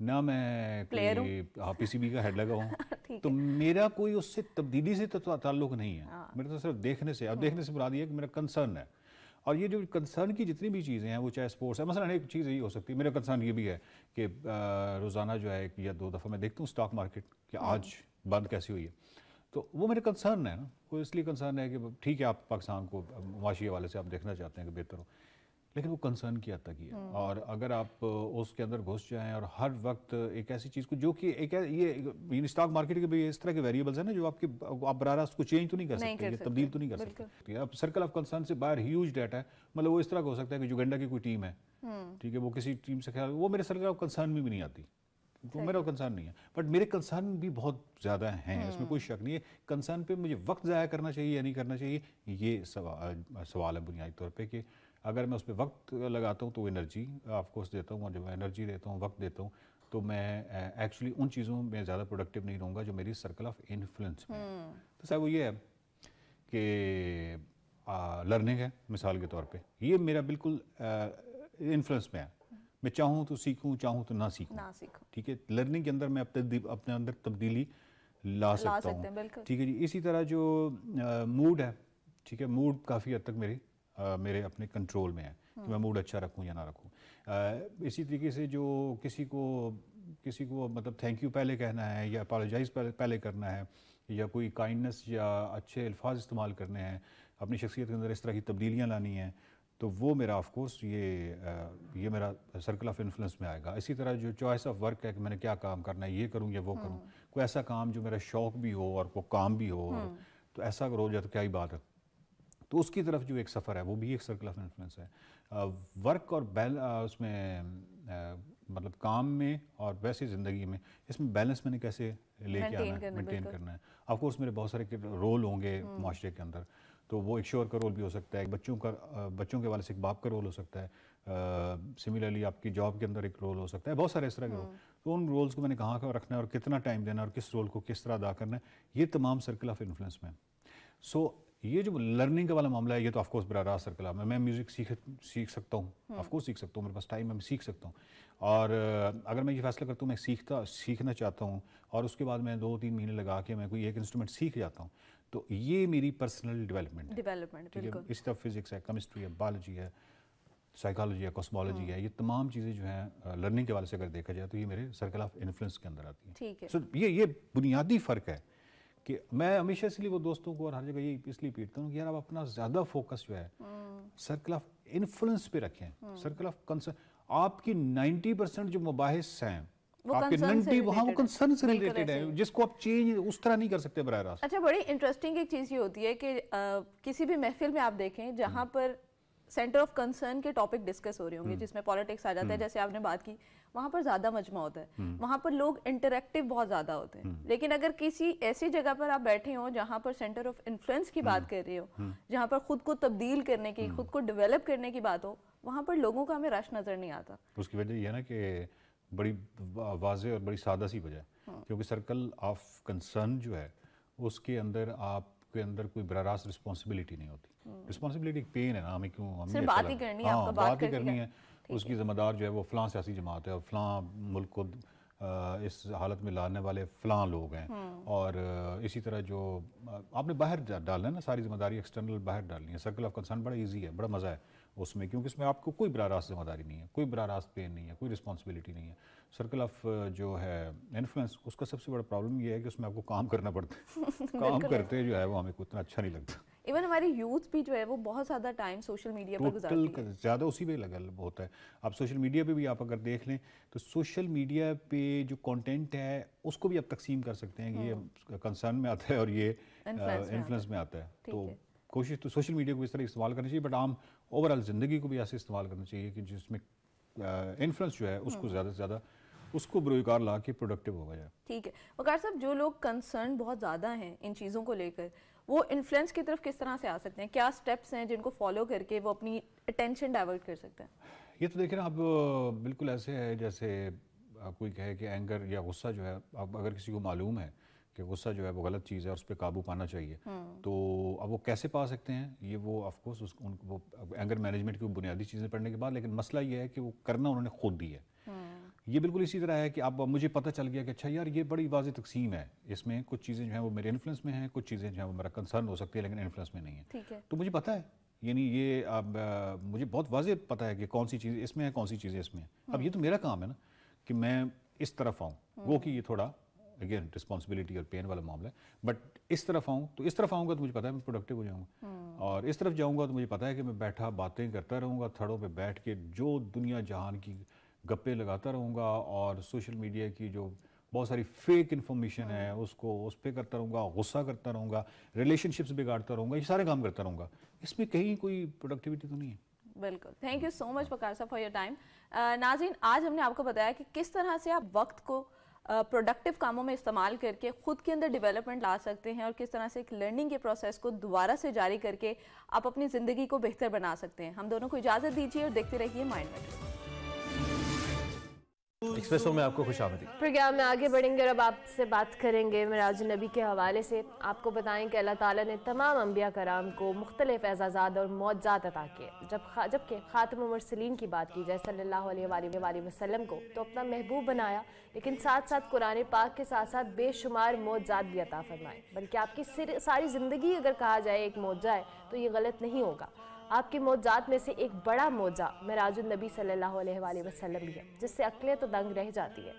ना मैं कोई पीसीबी का हेड लगा हूँ, तो मेरा कोई उससे तब्दीली से तो ताल्लुक नहीं है। मेरा तो सिर्फ देखने से, अब देखने से मुराद ये है कि मेरा कंसर्न है। और ये जो कंसर्न की जितनी भी चीज़ें हैं, वो चाहे स्पोर्ट्स है, मसलन एक चीज़ ये हो सकती है, मेरा कंसर्न ये भी है कि रोज़ाना जो है 1 या 2 दफ़ा मैं देखता हूँ स्टॉक मार्केट कि आज बंद कैसी हुई है, तो वो मेरे कंसर्न है ना। वो इसलिए कंसर्न है कि ठीक है, आप पाकिस्तान को माशी हवाले से आप देखना चाहते हैं कि बेहतर हो, लेकिन वो कंसर्न की हद तक ही है। और अगर आप उसके अंदर घुस जाएं और हर वक्त एक ऐसी चीज़ को जो कि एक ये स्टॉक मार्केट के भी इस तरह के वेरिएबल्स हैं ना जो आपके आप बराह रास्त को चेंज तो नहीं कर सकते, ये तब्दील तो नहीं कर सकते। अब सर्कल ऑफ कंसर्न से बाहर ह्यूज डेटा है, मतलब वो इस तरह का हो सकता है कि युगांडा की कोई टीम है, ठीक है, वो किसी टीम से ख्याल, वो मेरे सर्कल ऑफ कंसर्न में भी नहीं आती, तो मेरा कंसर्न नहीं है। बट मेरे कंसर्न भी बहुत ज़्यादा हैं, इसमें कोई शक नहीं है। कंसर्न पे मुझे वक्त ज़ाया करना चाहिए या नहीं करना चाहिए, ये सवाल है बुनियादी तौर पे कि अगर मैं उस पर वक्त लगाता हूँ तो एनर्जी ऑफ कोर्स देता हूँ, और जब मैं एनर्जी देता हूँ, वक्त देता हूँ, तो मैं एक्चुअली उन चीज़ों में ज़्यादा प्रोडक्टिव नहीं रहूँगा जो मेरी सर्कल ऑफ इन्फ्लुएंस में है। तो साहब वो ये है कि लर्निंग है, मिसाल के तौर पे ये मेरा बिल्कुल इन्फ्लुएंस में है। मैं चाहूँ तो सीखूँ, चाहूँ तो ना सीखूँ। ठीक है, लर्निंग के अंदर मैं अपने अंदर तब्दीली ला सकता हूँ। ठीक है जी, इसी तरह जो मूड है, ठीक है, मूड काफ़ी हद तक मेरे अपने कंट्रोल में है कि मैं मूड अच्छा रखूं या ना रखूं। इसी तरीके से जो किसी को मतलब थैंक यू पहले कहना है या अपोलोजाइज पहले करना है या कोई काइंडनेस या अच्छे अल्फाज इस्तेमाल करने हैं, अपनी शख्सियत के अंदर इस तरह की तब्दीलियाँ लानी हैं, तो वो मेरा ऑफ कोर्स ये मेरा सर्कल ऑफ इन्फ्लुएंस में आएगा। इसी तरह जो चॉइस ऑफ वर्क है कि मैंने क्या काम करना है, ये करूँ या वो करूँ, कोई ऐसा काम जो मेरा शौक़ भी हो और वो काम भी हो, तो ऐसा अगर हो जाए तो क्या ही बात है। तो उसकी तरफ जो एक सफ़र है वो भी एक सर्कल ऑफ इन्फ्लुएंस है। वर्क और उसमें मतलब काम में और वैसे ज़िंदगी में, इसमें बैलेंस मैंने कैसे लेके आना है, मेंटेन करना है। ऑफ कोर्स मेरे बहुत सारे रोल होंगे माशरे के अंदर, तो वो एक शोहर का रोल भी हो सकता है, बच्चों के वाले से एक बाप का रोल हो सकता है, सिमिलरली आपकी जॉब के अंदर एक रोल हो सकता है, बहुत सारे इस तरह के रोल। तो उन रोल्स को मैंने कहाँ का रखना है और कितना टाइम देना है और किस रोल को किस तरह अदा करना है, ये तमाम सर्कल ऑफ इन्फ्लुएंस में। सो ये जो लर्निंग का वाला मामला है, ये तो ऑफकोर्स बड़ा रास्त सर्कल है। मैं म्यूज़िक सीख सकता हूँ, ऑफकोर्स सीख सकता हूँ, मेरे पास टाइम है, मैं सीख सकता हूँ। और अगर मैं ये फैसला करता हूँ मैं सीखना चाहता हूँ और उसके बाद मैं 2-3 महीने लगा के मैं कोई एक इंस्ट्रूमेंट सीख जाता हूँ, तो ये मेरी पर्सनल डेवलपमेंट है। इस तरफ फिजिक्स है, केमिस्ट्री है, बायोलॉजी है, साइकोलॉजी है, कॉस्मोलॉजी है, ये तमाम चीज़ें जो हैं लर्निंग के वाले से अगर देखा जाए तो ये मेरे सर्कल ऑफ इन्फ्लुएंस के अंदर आती है। ठीक है, सो ये बुनियादी फ़र्क है कि मैं हमेशा इसलिए वो दोस्तों को और हर जगह ये इसलिए पीटता हूँ कि यार आप अपना ज़्यादा फोकस जो है सर्कल ऑफ इन्फ्लुएंस पे रखें। सर्कल ऑफ कंसर्न, आपकी 90% जो मुबाहिस हैं आपके 90 वहाँ वो कंसर्न से रिलेटेड है, जिसको आप चेंज उस तरह नहीं कर सकते बराह रास्त। अच्छा, बड़ी इंटरेस्टिंग एक चीज़ ये होती है कि किसी भी महफिल में आप देखें जहाँ पर सेंटर ऑफ कंसर्न के टॉपिक डिस्कस हो रहे होंगे जिसमें पॉलिटिक्स आ जाता है, जैसे आपने बात की, वहाँ पर ज़्यादा मजमा होता है, वहाँ पर लोग इंटरेक्टिव बहुत ज़्यादा होते हैं। लेकिन अगर किसी ऐसी जगह पर आप बैठे हो जहाँ पर सेंटर ऑफ इन्फ्लुएंस की बात कर रहे हो, जहाँ पर खुद को तब्दील करने की, खुद को डेवलप करने की बात हो, वहाँ पर लोगों का हमें रश नज़र नहीं आता। उसकी वजह यह है ना कि बड़ी वाज़ेह और बड़ी सादा सी वजह है, क्योंकि सर्कल ऑफ कंसर्न जो है उसके अंदर आपके अंदर कोई बराह रास्त रिस्पॉन्सिबिलिटी नहीं होती। रिस्पॉन्सिबिलिटी एक पेन है ना, हमें क्यों, हमें बात ही करनी है, आपका बात ही करनी है। उसकी जिम्मेदार जो है वो फ़लाँ सियासी जमात है और फ़लाँ मुल्क को इस हालत में लाने वाले फ़लाँ लोग हैं, और इसी तरह जो आपने बाहर डालना है ना, सारी जिम्मेदारी एक्सटर्नल बाहर डालनी है। सर्कल ऑफ कंसर्न बड़ा ईजी है, बड़ा मज़ा है उसमें, क्योंकि इसमें आपको कोई बराह रास्त जिम्मेदारी नहीं है, कोई बराह रास्त पेन नहीं है, कोई रिस्पॉन्सिबिलिटी नहीं है। सर्कल ऑफ जो है इन्फ्लुएंस, उसका सबसे बड़ा प्रॉब्लम ये है कि उसमें आपको काम करना पड़ता है। काम करते जो है वो हमें उतना अच्छा नहीं लगता। इवन हमारी यूथ भी जो है वो बहुत ज़्यादा टाइम सोशल मीडिया पर गुजारती है, ज़्यादा उसी पे लगा होता है। आप सोशल मीडिया पे भी आप अगर देख लें तो सोशल मीडिया पे जो कंटेंट है उसको भी आप तकसीम कर सकते हैं कि ये कंसर्न में आता है और ये इन्फ्लुएंस में आता है। तो कोशिश तो सोशल मीडिया को इस तरह इस्तेमाल करना चाहिए, बट आम ओवरऑल ज़िंदगी को भी ऐसे इस्तेमाल करना चाहिए कि जिसमें इन्फ्लुएंस जो है उसको ज़्यादा से ज़्यादा उसको बरोकार ला के प्रोडक्टिव होगा जाए। ठीक है वकार साहब, जो लोग कंसर्न बहुत ज़्यादा हैं इन चीज़ों को लेकर, वो इन्फ्लुएंस की तरफ किस तरह से आ सकते हैं? क्या स्टेप्स हैं जिनको फॉलो करके वो अपनी अटेंशन डाइवर्ट कर सकते हैं? ये तो देखिए ना, अब बिल्कुल ऐसे है जैसे कोई कहे कि एंगर या गुस्सा जो है, अब अगर किसी को मालूम है कि गुस्सा जो है वो गलत चीज़ है और उस पर काबू पाना चाहिए, तो अब वो कैसे पा सकते हैं? ये वो ऑफकोर्स वो एंगर मैनेजमेंट की बुनियादी चीज़ें पढ़ने के बाद, लेकिन मसला ये है कि वो करना उन्होंने खुद दी है। ये बिल्कुल इसी तरह है कि अब मुझे पता चल गया कि अच्छा यार ये बड़ी वाज़ेह तकसीम है, इसमें कुछ चीज़ें जो हैं वो मेरे इन्फ्लुएंस में हैं, कुछ चीज़ें जो हैं वो मेरा कंसर्न हो सकती है लेकिन इन्फ्लुएंस में नहीं है। ठीक है, तो मुझे पता है, यानी ये अब मुझे बहुत वाज़ेह पता है कि कौन सी चीज़ इसमें है, कौन सी चीज़ें इसमें है। अब ये तो मेरा काम है ना कि मैं इस तरफ आऊँ, वो कि ये थोड़ा अगेन रिस्पॉन्सिबिलिटी और पेन वाला मामला है, बट इस तरफ आऊँ तो इस तरफ आऊँगा तो मुझे पता है मैं प्रोडक्टिव हो जाऊँगा, और इस तरफ जाऊँगा तो मुझे पता है कि मैं बैठा बातें करता रहूँगा, थड़ों पे बैठ के जो दुनिया जहान की गप्पे लगाता रहूँगा, और सोशल मीडिया की जो बहुत सारी फेक इन्फॉर्मेशन है उसको उस पर करता रहूँगा, गुस्सा करता रहूँगा, रिलेशनशिप्स बिगाड़ता रहूँगा, ये सारे काम करता रहूँगा। इसमें कहीं कोई प्रोडक्टिविटी तो नहीं है। बिल्कुल, थैंक यू सो मच वकार साहब फॉर योर टाइम। नाज़रीन, आज हमने आपको बताया कि किस तरह से आप वक्त को प्रोडक्टिव कामों में इस्तेमाल करके खुद के अंदर डेवलपमेंट ला सकते हैं, और किस तरह से एक लर्निंग के प्रोसेस को दोबारा से जारी करके आप अपनी ज़िंदगी को बेहतर बना सकते हैं। हम दोनों को इजाज़त दीजिए और देखते रहिए माइंड मैटर एक्सप्रेसो में आपको खुशामदीद। प्रोग्राम में आगे बढ़ेंगे और अब आपसे बात करेंगे मिराज नबी के हवाले से। आपको बताएं कि अल्लाह ताला ने तमाम अंबिया कराम को मुख्तलिफ एजाज़ात और मौजज़ात अता किए, जबकि ख़ातमुल मुरसलीन की बात की जाए सल्लल्लाहु अलैहि वसल्लम को तो अपना महबूब बनाया, लेकिन साथ साथ कुरान पाक के साथ साथ बेशुमार मौजज़ात भी अता फरमाए। बल्कि आपकी सारी ज़िंदगी अगर कहा जाए एक मौजा है तो ये गलत नहीं होगा। आपकी मौजात में से एक बड़ा मौजा मिराजुन नबी सल्लल्लाहु अलैहि वसल्लम भी है, जिससे अक्लें तो दंग रह जाती है।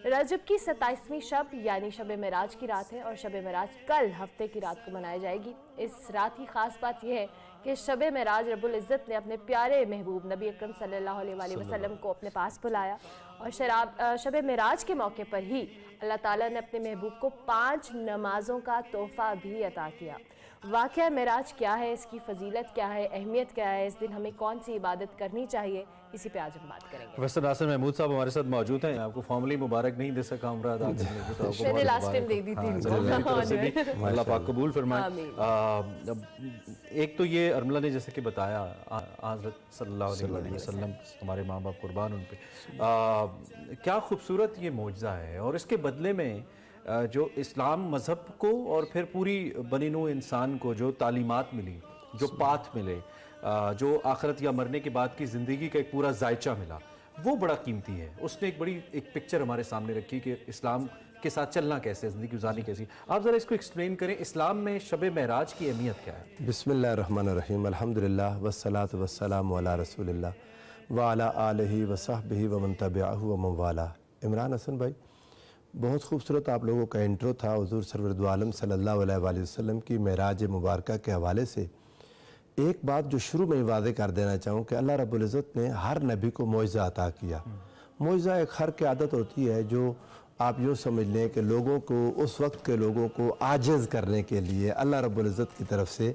रजब की 27वीं शब यानी शब मेराज की रात है, और शब मेराज कल हफ्ते की रात को मनाई जाएगी। इस रात की ख़ास बात यह है कि शब मेराज रब्बुल इज़्ज़त ने अपने प्यारे महबूब नबी अकरम सल्लल्लाहु अलैहि वसल्लम को अपने पास बुलाया, और शब मेराज के मौके पर ही अल्लाह ताला ने अपने महबूब को 5 नमाज़ों का तोहफ़ा भी अता किया। वाक़या मेराज क्या है, इसकी फजीलत क्या है, अहमियत क्या है, इस दिन हमें कौन सी इबादत करनी चाहिए, इसी पे आज हम बात करेंगे। प्रोफेसर नासिर महमूद साहब हमारे साथ मौजूद हैं। आपको फॉर्मली मुबारक नहीं दे सका उम्र अदा करने को, तो मैंने लास्ट टाइम दे दी थी, अल्लाह पाक कबूल फरमाए। एक तो ये अर्मला ने जैसे कि बताया, हज़रत सल्लल्लाहु अलैहि वसल्लम हमारे माँ बाप कुर्बान उन पे, क्या खूबसूरत ये मौजज़ा है, और इसके बदले में जो इस्लाम मज़हब को और फिर पूरी बनी नूह इंसान को जो तालीमात मिली, जो पाथ मिले, जो आखिरत या मरने के बाद की ज़िंदगी का एक पूरा जायचा मिला, वो बड़ा कीमती है। उसने एक बड़ी एक पिक्चर हमारे सामने रखी कि इस्लाम के साथ चलना कैसे, ज़िंदगी गुजारनी कैसी। आप ज़रा इसको एक्सप्लेन करें, इस्लाम में शब मेराज की अहमियत क्या है? बिस्मिल्लाहिर्रहमानिर्रहीम, अल्हम्दुलिल्लाह वस्सलातु वस्सलामु अला रसूलिल्लाह व अला आलिहि व सहबिहि व मन तबिअहु व मन वाला। इमरान हसन भाई, बहुत खूबसूरत आप लोगों का इंट्रो था। हुज़ूर सरवर दो आलम सल्लल्लाहु अलैहि वसल्लम की मेराज मुबारका के हवाले से एक बात जो शुरू में ही वादे कर देना चाहूँ कि अल्लाह रब्बुल इज़्ज़त ने हर नबी को मौजज़ा अता किया। मौजज़ा एक हर की आदत होती है जो आप यूँ समझ लें कि लोगों को, उस वक्त के लोगों को आजिज़ करने के लिए अल्लाह रब्बुल इज़्ज़त की तरफ से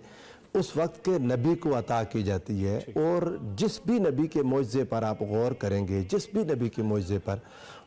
उस वक्त के नबी को अता की जाती है। और जिस भी नबी के मुआज़े पर आप गौर करेंगे, जिस भी नबी के मुआज़े पर,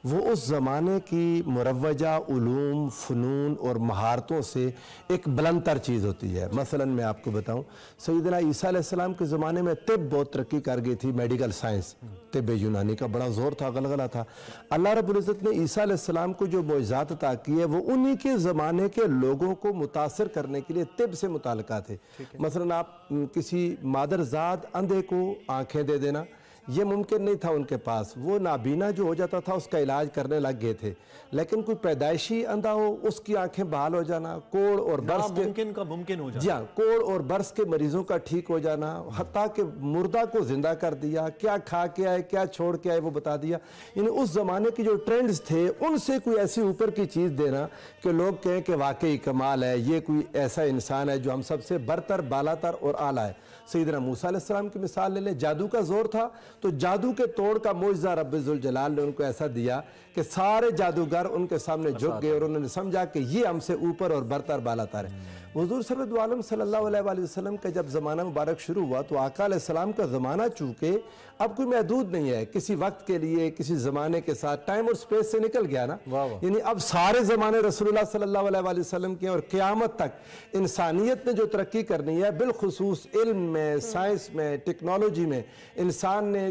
वो उस ज़माने की मुरव्वजा उलूम, फ़नून और महारतों से एक बुलंदतर चीज़ होती है। मसलन मैं आपको बताऊं, सैयदना ईसा अलैहिस्सलाम के ज़माने में तिब बहुत तरक्की कर गई थी, मेडिकल साइंस, तिब यूनानी का बड़ा ज़ोर था, गलगला था। अल्लाह रब्बुल इज़्ज़त ने ईसा अलैहिस्सलाम को जो मुअज़्ज़ात अता किए वो उन्हीं के ज़माने के लोगों को मुतासिर करने के लिए तिब से मुताल्लिका थे। मसलन आप किसी मादरजाद अंधे को आँखें दे देना, ये मुमकिन नहीं था उनके पास। वो नाबीना जो हो जाता था उसका इलाज करने लग गए थे, लेकिन कोई पैदाइशी अंधा हो उसकी आंखें बहाल हो जाना, कोड़ और बर्स के मुमकिन का मुमकिन हो जाना, जी हाँ, कोड़ और बर्स के मरीजों का ठीक हो जाना, हत्ता के मुर्दा को जिंदा कर दिया, क्या खा के आए क्या छोड़ के आए वो बता दिया। यानी उस जमाने के जो ट्रेंड्स थे उनसे कोई ऐसी ऊपर की चीज़ देना कि लोग कहें कि वाकई कमाल है, ये कोई ऐसा इंसान है जो हम सबसे बरतर, बालातर और आला है। सैयदना मूसा अलैहिस्सलाम की मिसाल ले लें, जादू का जोर था तो जादू के तोड़ का मुआज़ा रब्बुल जलाल ने उनको ऐसा दिया कि सारे जादूगर उनके सामने झुक गए और उन्होंने समझा कि ये हमसे ऊपर और बरतर बालातर है। हुज़ूर सल्लल्लाहु अलैहि वसल्लम का जब ज़माना मुबारक शुरू हुआ तो आका अलैहिस्सलाम का ज़माना चूँकि अब कोई महदूद नहीं है, किसी वक्त के लिए किसी ज़माने के साथ टाइम और स्पेस से निकल गया ना, यानी अब सारे ज़माने रसूलुल्लाह सल्लल्लाहु अलैहि वसल्लम के और क़यामत तक इंसानियत ने जो तरक्की करनी है, बिलखुसूस इल्म में, साइंस में, टेक्नोलॉजी में, इंसान ने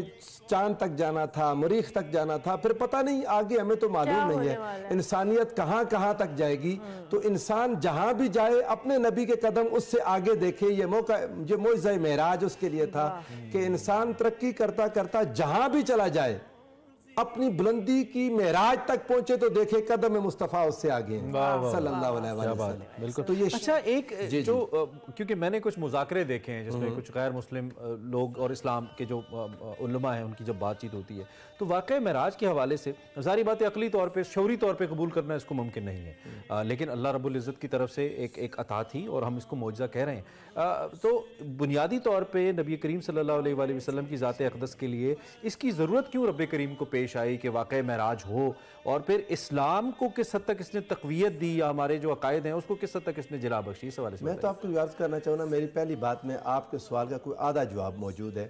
चांद तक जाना था, मरीख तक जाना था, फिर पता नहीं आगे हमें तो मालूम नहीं है इंसानियत कहाँ कहाँ तक जाएगी। तो इंसान जहाँ भी जाए अपने नबी के कदम उससे आगे देखे। ये मौका, ये मुअज़्ज़ा मेराज उसके लिए था कि इंसान तरक्की करता करता जहाँ भी चला जाए अपनी बुलंदी की मेराज तक पहुंचे तो देखे कदम मुस्तफ़ा उससे आगे सल्लल्लाहु अलैहि वसल्लम। बिल्कुल। तो ये अच्छा, एक जो क्योंकि मैंने कुछ मुज़ाकरे देखे हैं जिसमें कुछ गैर मुस्लिम लोग और इस्लाम के जो उलमा हैं उनकी जब बातचीत होती है तो वाक़ई मेराज के हवाले से जारी बात है, अकली तौर पे, शौरी तौर पे कबूल करना इसको मुमकिन नहीं है, लेकिन अल्लाह रब्बुल इज़्ज़त की तरफ से एक अता थी और हम इसको मौजज़ा कह रहे हैं। तो बुनियादी तौर पे नबी करीम सल्लल्लाहु अलैहि वसल्लम की ज़ात अक़दस के लिए इसकी ज़रूरत क्यों रब्बे करीम को पेश आई कि वाक़ई मेराज हो, और फिर इस्लाम को किस हद तक इसने तक़वियत दी या हमारे जो अकायद हैं उसको किस हद तक इसने जिला बख्शी? इस हवाले से मैं तो आपको याद करना चाहूँ ना, मेरी पहली बात में आपके सवाल का कोई आधा जवाब मौजूद है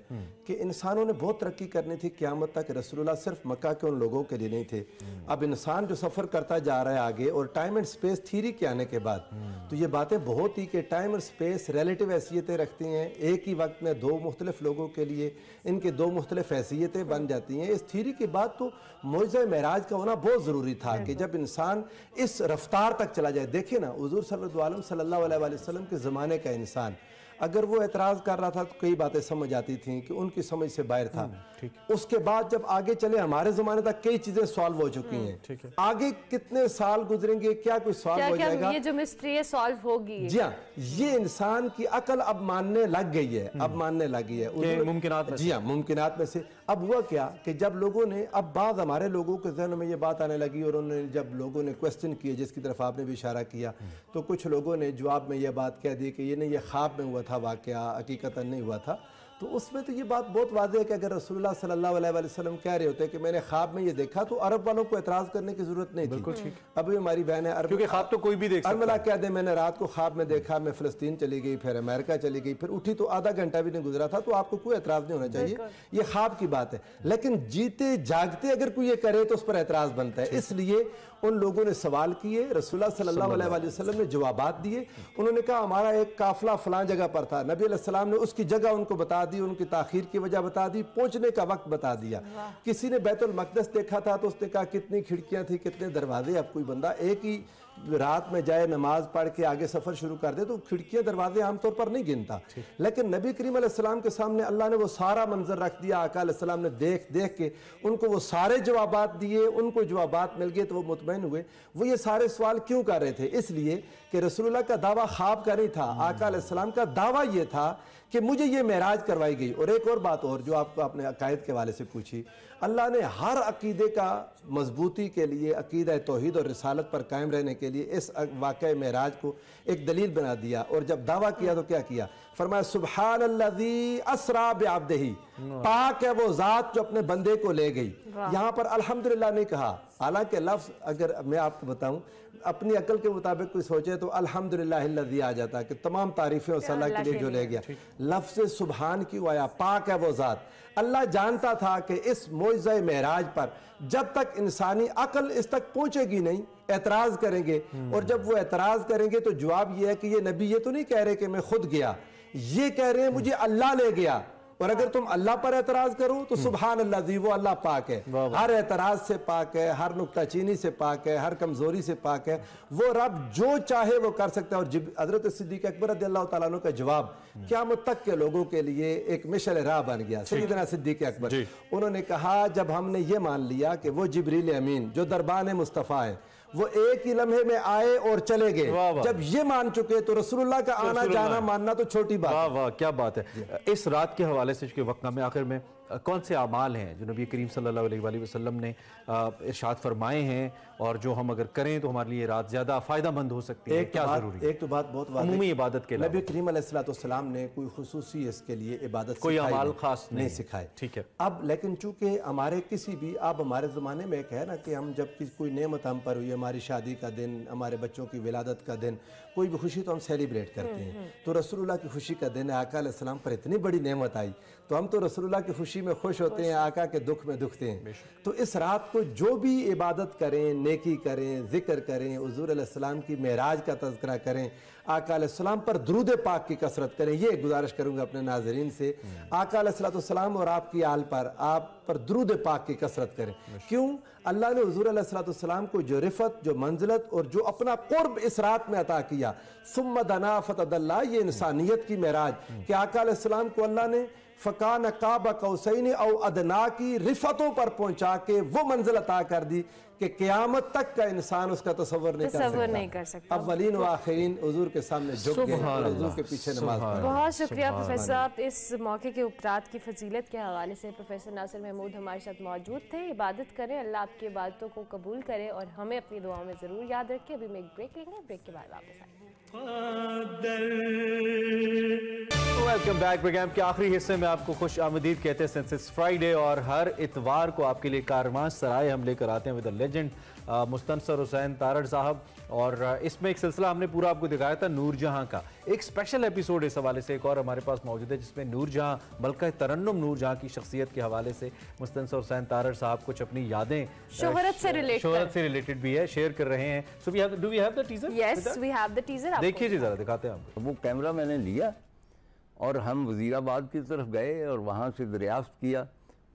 कि इंसानों ने बहुत तरक्की करनी थी क़यामत तक। रसूलुल्लाह सिर्फ मक्का के उन लोगों के लिए नहीं थे। अब इंसान जो सफ़र करता जा रहा है आगे और टाइम एंड स्पेस थ्योरी के आने के बाद तो ये बातें बहुत ही कि टाइम और स्पेस रिलेटिव हैसियतें रखती हैं। एक ही वक्त में दो मुख्तलिफ लोगों के लिए इनके दो मुख्तलिफ हैसियतें बन जाती हैं। इस थ्योरी के बाद तो मुअज़्ज़ा मेराज का होना बहुत ज़रूरी था कि जब इंसान इस रफ्तार तक चला जाए। देखिए ना, हुज़ूर सल्लल्लाहु अलैहि वसल्लम के ज़माने का इंसान अगर वो एतराज़ कर रहा था तो कई बातें समझ आती थीं कि उनकी समझ से बाहर था। उसके बाद जब आगे चले हमारे ज़माने तक कई चीज़ें सॉल्व हो चुकी हैं। आगे कितने साल गुजरेंगे, क्या कोई सॉल्व हो जाएगा? ये जो मिस्ट्री है सॉल्व होगी। जी हाँ, ये इंसान की अकल अब मानने लग गई है, अब मानने लगी है मुमकिनात में। जी हाँ, मुमकिनात में से। अब हुआ क्या कि जब लोगों ने, अब बाद हमारे लोगों के जहन में ये बात आने लगी और उन्होंने जब लोगों ने क्वेश्चन किए जिसकी तरफ आपने भी इशारा किया तो कुछ लोगों ने जवाब में ये बात कह दी कि ये नहीं, ये ख्वाब में हुआ था, वाकया हकीकतन नहीं हुआ था। तो उसमें तो ये बात बहुत वाज़ेह है कि अगर रसूलुल्लाह सल्लल्लाहु अलैहि वसल्लम कह रहे होते कि मैंने ख्वाब में ये देखा तो अरब वालों को एतराज़ करने की जरूरत नहीं थी। अभी हमारी बहन है अरब, क्योंकि ख्वाब तो कोई भी देख सकता है। अरमला कह दे मैंने रात को ख्वाब में देखा, मैं फ़लस्तीन चली गई, फिर अमेरिका चली गई, फिर उठी तो आधा घंटा भी नहीं गुजरा था, तो आपको कोई एतराज़ नहीं होना चाहिए, ये ख्वाब की बात है। लेकिन जीते जागते अगर कोई ये करे तो उस पर एतराज़ बनता है। इसलिए उन लोगों ने सवाल किए, रसूलुल्लाह सल्लल्लाहु अलैहि वसल्लम ने जवाबात दिए। उन्होंने कहा हमारा एक काफिला फलां जगह पर था, नबी अलैहिस्सलाम ने उसकी जगह उनको बता दी, उनकी ताखीर की वजह बता दी, पहुंचने का वक्त बता दिया। किसी ने बैतुल मक़दस देखा था तो उसने कहा कितनी खिड़कियां थी, कितने दरवाजे। अब कोई बंदा एक ही रात में जाए, नमाज पढ़ के आगे सफर शुरू कर दे तो खिड़कियां दरवाजे आमतौर पर नहीं गिनता। लेकिन नबी करीम अलैहिस्सलाम के सामने अल्लाह ने वो सारा मंजर रख दिया। आका अलैहिस्सलाम ने देख देख के उनको वो सारे जवाबात दिए, उनको जवाबात मिल गए तो वो मुतमईन हुए। वो ये सारे सवाल क्यों कर रहे थे? इसलिए कि रसूलुल्लाह का दावा ख्वाब का नहीं था, आका अलैहिस्सलाम का दावा ये था कि मुझे ये मेराज करवाई गई। और एक और बात और जो आपको अपने अकायद के हवाले से पूछी, अल्लाह ने हर अकीदे का मजबूती के लिए, अकीदा तौहीद और रिसालत पर कायम रहने के लिए इस वाक़या मेराज को एक दलील बना दिया। और जब दावा किया तो क्या किया? फरमाया सुब्हानल्लज़ी अस्रा बिअब्दिही, पाक है वो ज़ात जो अपने बंदे को ले गई। यहाँ पर अल्हम्दुलिल्लाह नहीं कहा, हालांकि लफ्ज़ अगर मैं आपको बताऊं, अपनी अकल के मुताबिक कोई सोचे तो अल्हम्दुलिल्लाहिल्लज़ी आ जाता है कि तमाम तारीफ़ें उस अल्लाह के लिए जो ले गया। लफ्ज़ सुबहान क्यों आया? पाक है वो ज़ात। अल्लाह जानता था कि इस मोइज़े मेराज पर जब तक इंसानी अकल इस तक पहुंचेगी नहीं, एतराज़ करेंगे, और जब वो एतराज़ करेंगे तो जवाब ये है कि ये नबी ये तो नहीं कह रहे कि मैं खुद गया, ये कह रहे हैं मुझे अल्लाह ले गया। और अगर तुम अल्लाह पर एतराज करो तो सुभान अल्लाह जी, वो अल्लाह पाक है, हर एतराज से पाक है, हर नुक्ताचीनी से पाक है, हर कमजोरी से पाक है। वो रब जो चाहे वो कर सकता है। और हजरत सिद्दीक अकबर रज़ियल्लाहु ताला अन्हु का जवाब क़यामत तक के लोगों के लिए एक मिशल राह बन गया। सैयदना सिद्दीक अकबर, उन्होंने कहा जब हमने ये मान लिया कि वो जिब्रील अमीन जो दरबान मुस्तफ़ा है वो एक ही लम्हे में आए और चले गए, जब ये मान चुके तो रसूलुल्लाह का आना जाना मानना तो छोटी बात है। वाह वाह, क्या बात है। इस रात के हवाले से जो वक्त में आखिर में कौन से अमाल हैं जो नबी करीम सल्लल्लाहु अलैहि वसल्लम ने इरशाद फरमाए हैं और जो हम अगर करें तो हमारे लिए रात ज्यादा फायदेमंद हो सकती है? क्या जरूरी है? एक तो बात बहुत अमूमी इबादत के नबी करीम अलैहिस्सलाम ने कोई खुसूसी इसके लिए इबादत कोई अमाल खास नहीं सिखाए। ठीक है। अब लेकिन चूंकि हमारे किसी भी, अब हमारे ज़माने में एक है ना कि हम जब कोई नेमत हम पर हुई, हमारी शादी का दिन, हमारे बच्चों की विलादत का दिन, कोई भी खुशी तो हम सेलिब्रेट करते हैं। तो रसूलुल्लाह की खुशी का दिन है, आका अलैहिस्सलाम पर इतनी बड़ी नेमत आई तो हम तो रसूलुल्लाह की खुशी में खुश होते हैं, आका के दुख में दुखते हैं। तो इस रात को जो भी इबादत करें, नेकी करें, जिक्र करें, हुज़ूर अलैहिस्सलाम की मेराज का तज़किरा करें, आका अलैहिस्सलाम पर दुरूद पाक की कसरत करें। ये गुजारिश करूंगा अपने नाज़रीन से, आका अलैहिस्सलाम और आपकी आल पर, आप पर दुरूद पाक की कसरत करें। क्यों? अल्लाह ने हुज़ूर अलैहिस्सलाम को जो रिफत, जो मंजिलत और जो अपना कुर्ब इस रात में अता किया, सुम्मा दना फतदल्ला, ये इंसानियत की मेराज कि आका अलैहिस्सलाम को अल्लाह ने फ़कान काबा कौसैन औ अदना की रिफतों पर पहुंचा के वो मंजिल अता कर दी कि क़यामत तक का इंसान उसका तसव्वुर नहीं कर सकता। अव्वलीन व आखिरीन हुजूर के सामने झुक गए और हुजूर के पीछे नमाज पढ़ी। बहुत शुक्रिया प्रोफेसर, आप इस मौके के उपरात की फजीलत के हवाले से प्रोफेसर नासिर महमूद हमारे साथ मौजूद थे। इबादत करें, अल्लाह आपकी इबादतों को कबूल करे और हमें अपनी दुआओं में ज़रूर याद रखें। अभी मैं एक ब्रेक लेंगे, ब्रेक के बाद वापस आएंगे। Welcome back. प्रोग्राम के आखिरी हिस्से में आपको खुश आमदीद कहते हैं सिंस इट्स फ्राइडे, और हर इतवार को आपके लिए कारवां सराय हम लेकर आते हैं with the legend Mustansar Hussain Tarar साहब। और इसमें एक सिलसिला हमने पूरा आपको दिखाया था नूरजहां का। एक स्पेशल एपिसोड इस हवाले से एक और हमारे पास मौजूद है जिसमें नूरजहां, मलका तरन्नुम नूरजहां की शख्सियत के हवाले से मुस्तनसर हुसैन तारड़ साहब कुछ अपनी यादें शोहरत से रिलेटेड भी है शेयर कर रहे हैं। So do we have the teaser? Yes, we have the teaser. देखिए जी, जरा दिखाते हैं आपको। वो कैमरा मैंने लिया और हम वज़ीराबाद की तरफ गए और वहाँ से दरियाफ्त किया,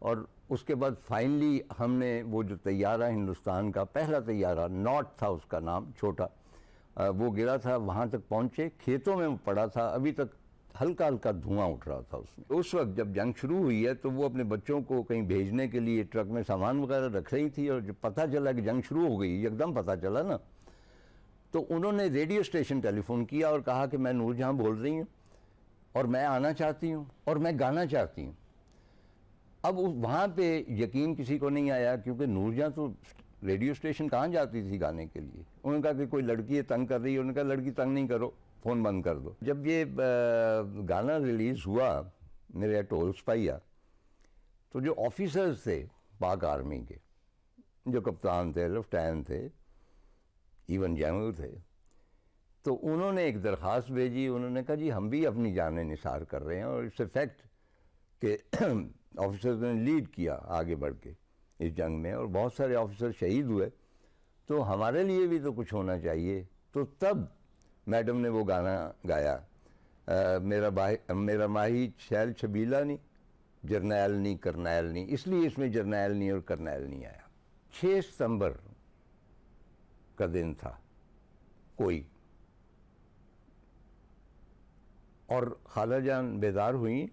और उसके बाद फाइनली हमने वो जो तैयारा हिंदुस्तान का पहला तैयारा, नॉट था उसका नाम, छोटा, वो गिरा था, वहाँ तक पहुँचे, खेतों में पड़ा था, अभी तक हल्का हल्का धुआं उठ रहा था उसमें। उस वक्त जब जंग शुरू हुई है तो वो अपने बच्चों को कहीं भेजने के लिए ट्रक में सामान वगैरह रख रही थी, और जब पता चला कि जंग शुरू हो गई, एकदम पता चला ना, तो उन्होंने रेडियो स्टेशन टेलीफोन किया और कहा कि मैं नूरजहां बोल रही हूँ और मैं आना चाहती हूँ और मैं गाना चाहती हूँ। अब वहाँ पे यकीन किसी को नहीं आया, क्योंकि नूरजहां तो रेडियो स्टेशन कहाँ जाती थी गाने के लिए। उन्होंने कहा कि कोई लड़की है तंग कर रही है। उन्होंने कहा लड़की तंग नहीं करो, फ़ोन बंद कर दो। जब ये गाना रिलीज़ हुआ मेरे टोल स्पाइया, तो जो ऑफिसर्स थे पाक आर्मी के, जो कप्तान थे, लेफ्टिनेंट थे, इवन जनरल थे, तो उन्होंने एक दरख्वास्त भेजी। उन्होंने कहा जी हम भी अपनी जानें निसार कर रहे हैं, और इट्स फैक्ट कि ऑफिसर्स ने लीड किया आगे बढ़ के इस जंग में, और बहुत सारे ऑफिसर शहीद हुए, तो हमारे लिए भी तो कुछ होना चाहिए। तो तब मैडम ने वो गाना गाया, मेरा माही शैल छबीला नहीं, जर्नैल नहीं करनैल नहीं, इसलिए इसमें जर्नैल नहीं और करनैल नहीं आया। 6 सितंबर का दिन था कोई, और खाला जान बेदार हुई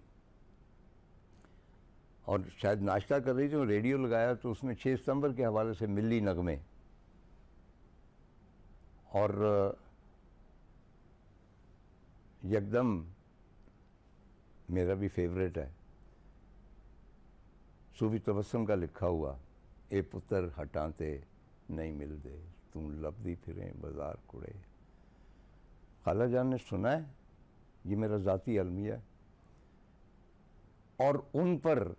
और शायद नाश्ता कर रही थी, रेडियो लगाया तो उसमें 6 सितंबर के हवाले से मिली नगमे, और यकदम मेरा भी फेवरेट है, सूफी तबस्सुम का लिखा हुआ, ए पुत्र हटाते नहीं मिलते, तुम लफ्दी फिरें बाजार कुड़े। खाला जान ने सुना है, ये मेरा ज़ाती अलमिया है, और उन पर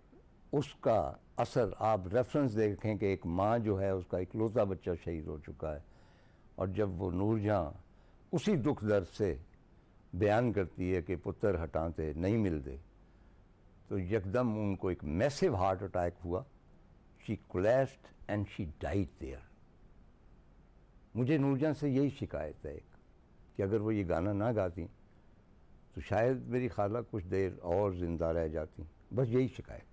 उसका असर, आप रेफरेंस देखें कि एक माँ जो है उसका इकलौता बच्चा शहीद हो चुका है, और जब वो नूरजहां उसी दुख दर्द से बयान करती है कि पुत्र हटाते नहीं मिलते, तो यकदम उनको एक मैसिव हार्ट अटैक हुआ, she collapsed and she died there. मुझे नूरजहां से यही शिकायत है कि अगर वो ये गाना ना गाती तो शायद मेरी खाला कुछ देर और ज़िंदा रह जाती, बस यही शिकायत।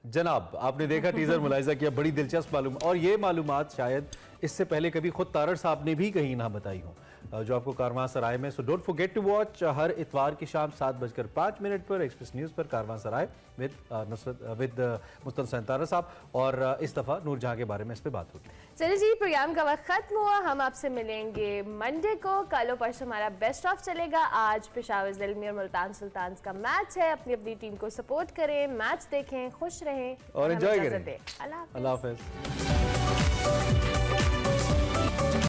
जनाब, आपने देखा टीजर, मुलाहिजा किया, बड़ी दिलचस्प मालूम, और ये मालूमात शायद इससे पहले कभी खुद तारड़ साहब ने भी कहीं ना बताई हो, जो आपको कारवांसराय में। So don't forget to watch हर इतवार की शाम 7:05 पर एक्सप्रेस न्यूज़ पर कारवांसराय विद मुस्तनसन तारड़ साहब, और इस दफ़ा नूरजहां के बारे में इस पर बात होगी। चलिए जी, प्रोग्राम का वक्त खत्म हुआ, हम आपसे मिलेंगे मंडे को। कल और परसों हमारा बेस्ट ऑफ चलेगा। आज पेशावर ज़िल्मी और मुल्तान सुल्तान्स का मैच है, अपनी अपनी टीम को सपोर्ट करें, मैच देखें, खुश रहें और एंजॉय करें। अल्लाह हाफ़िज़।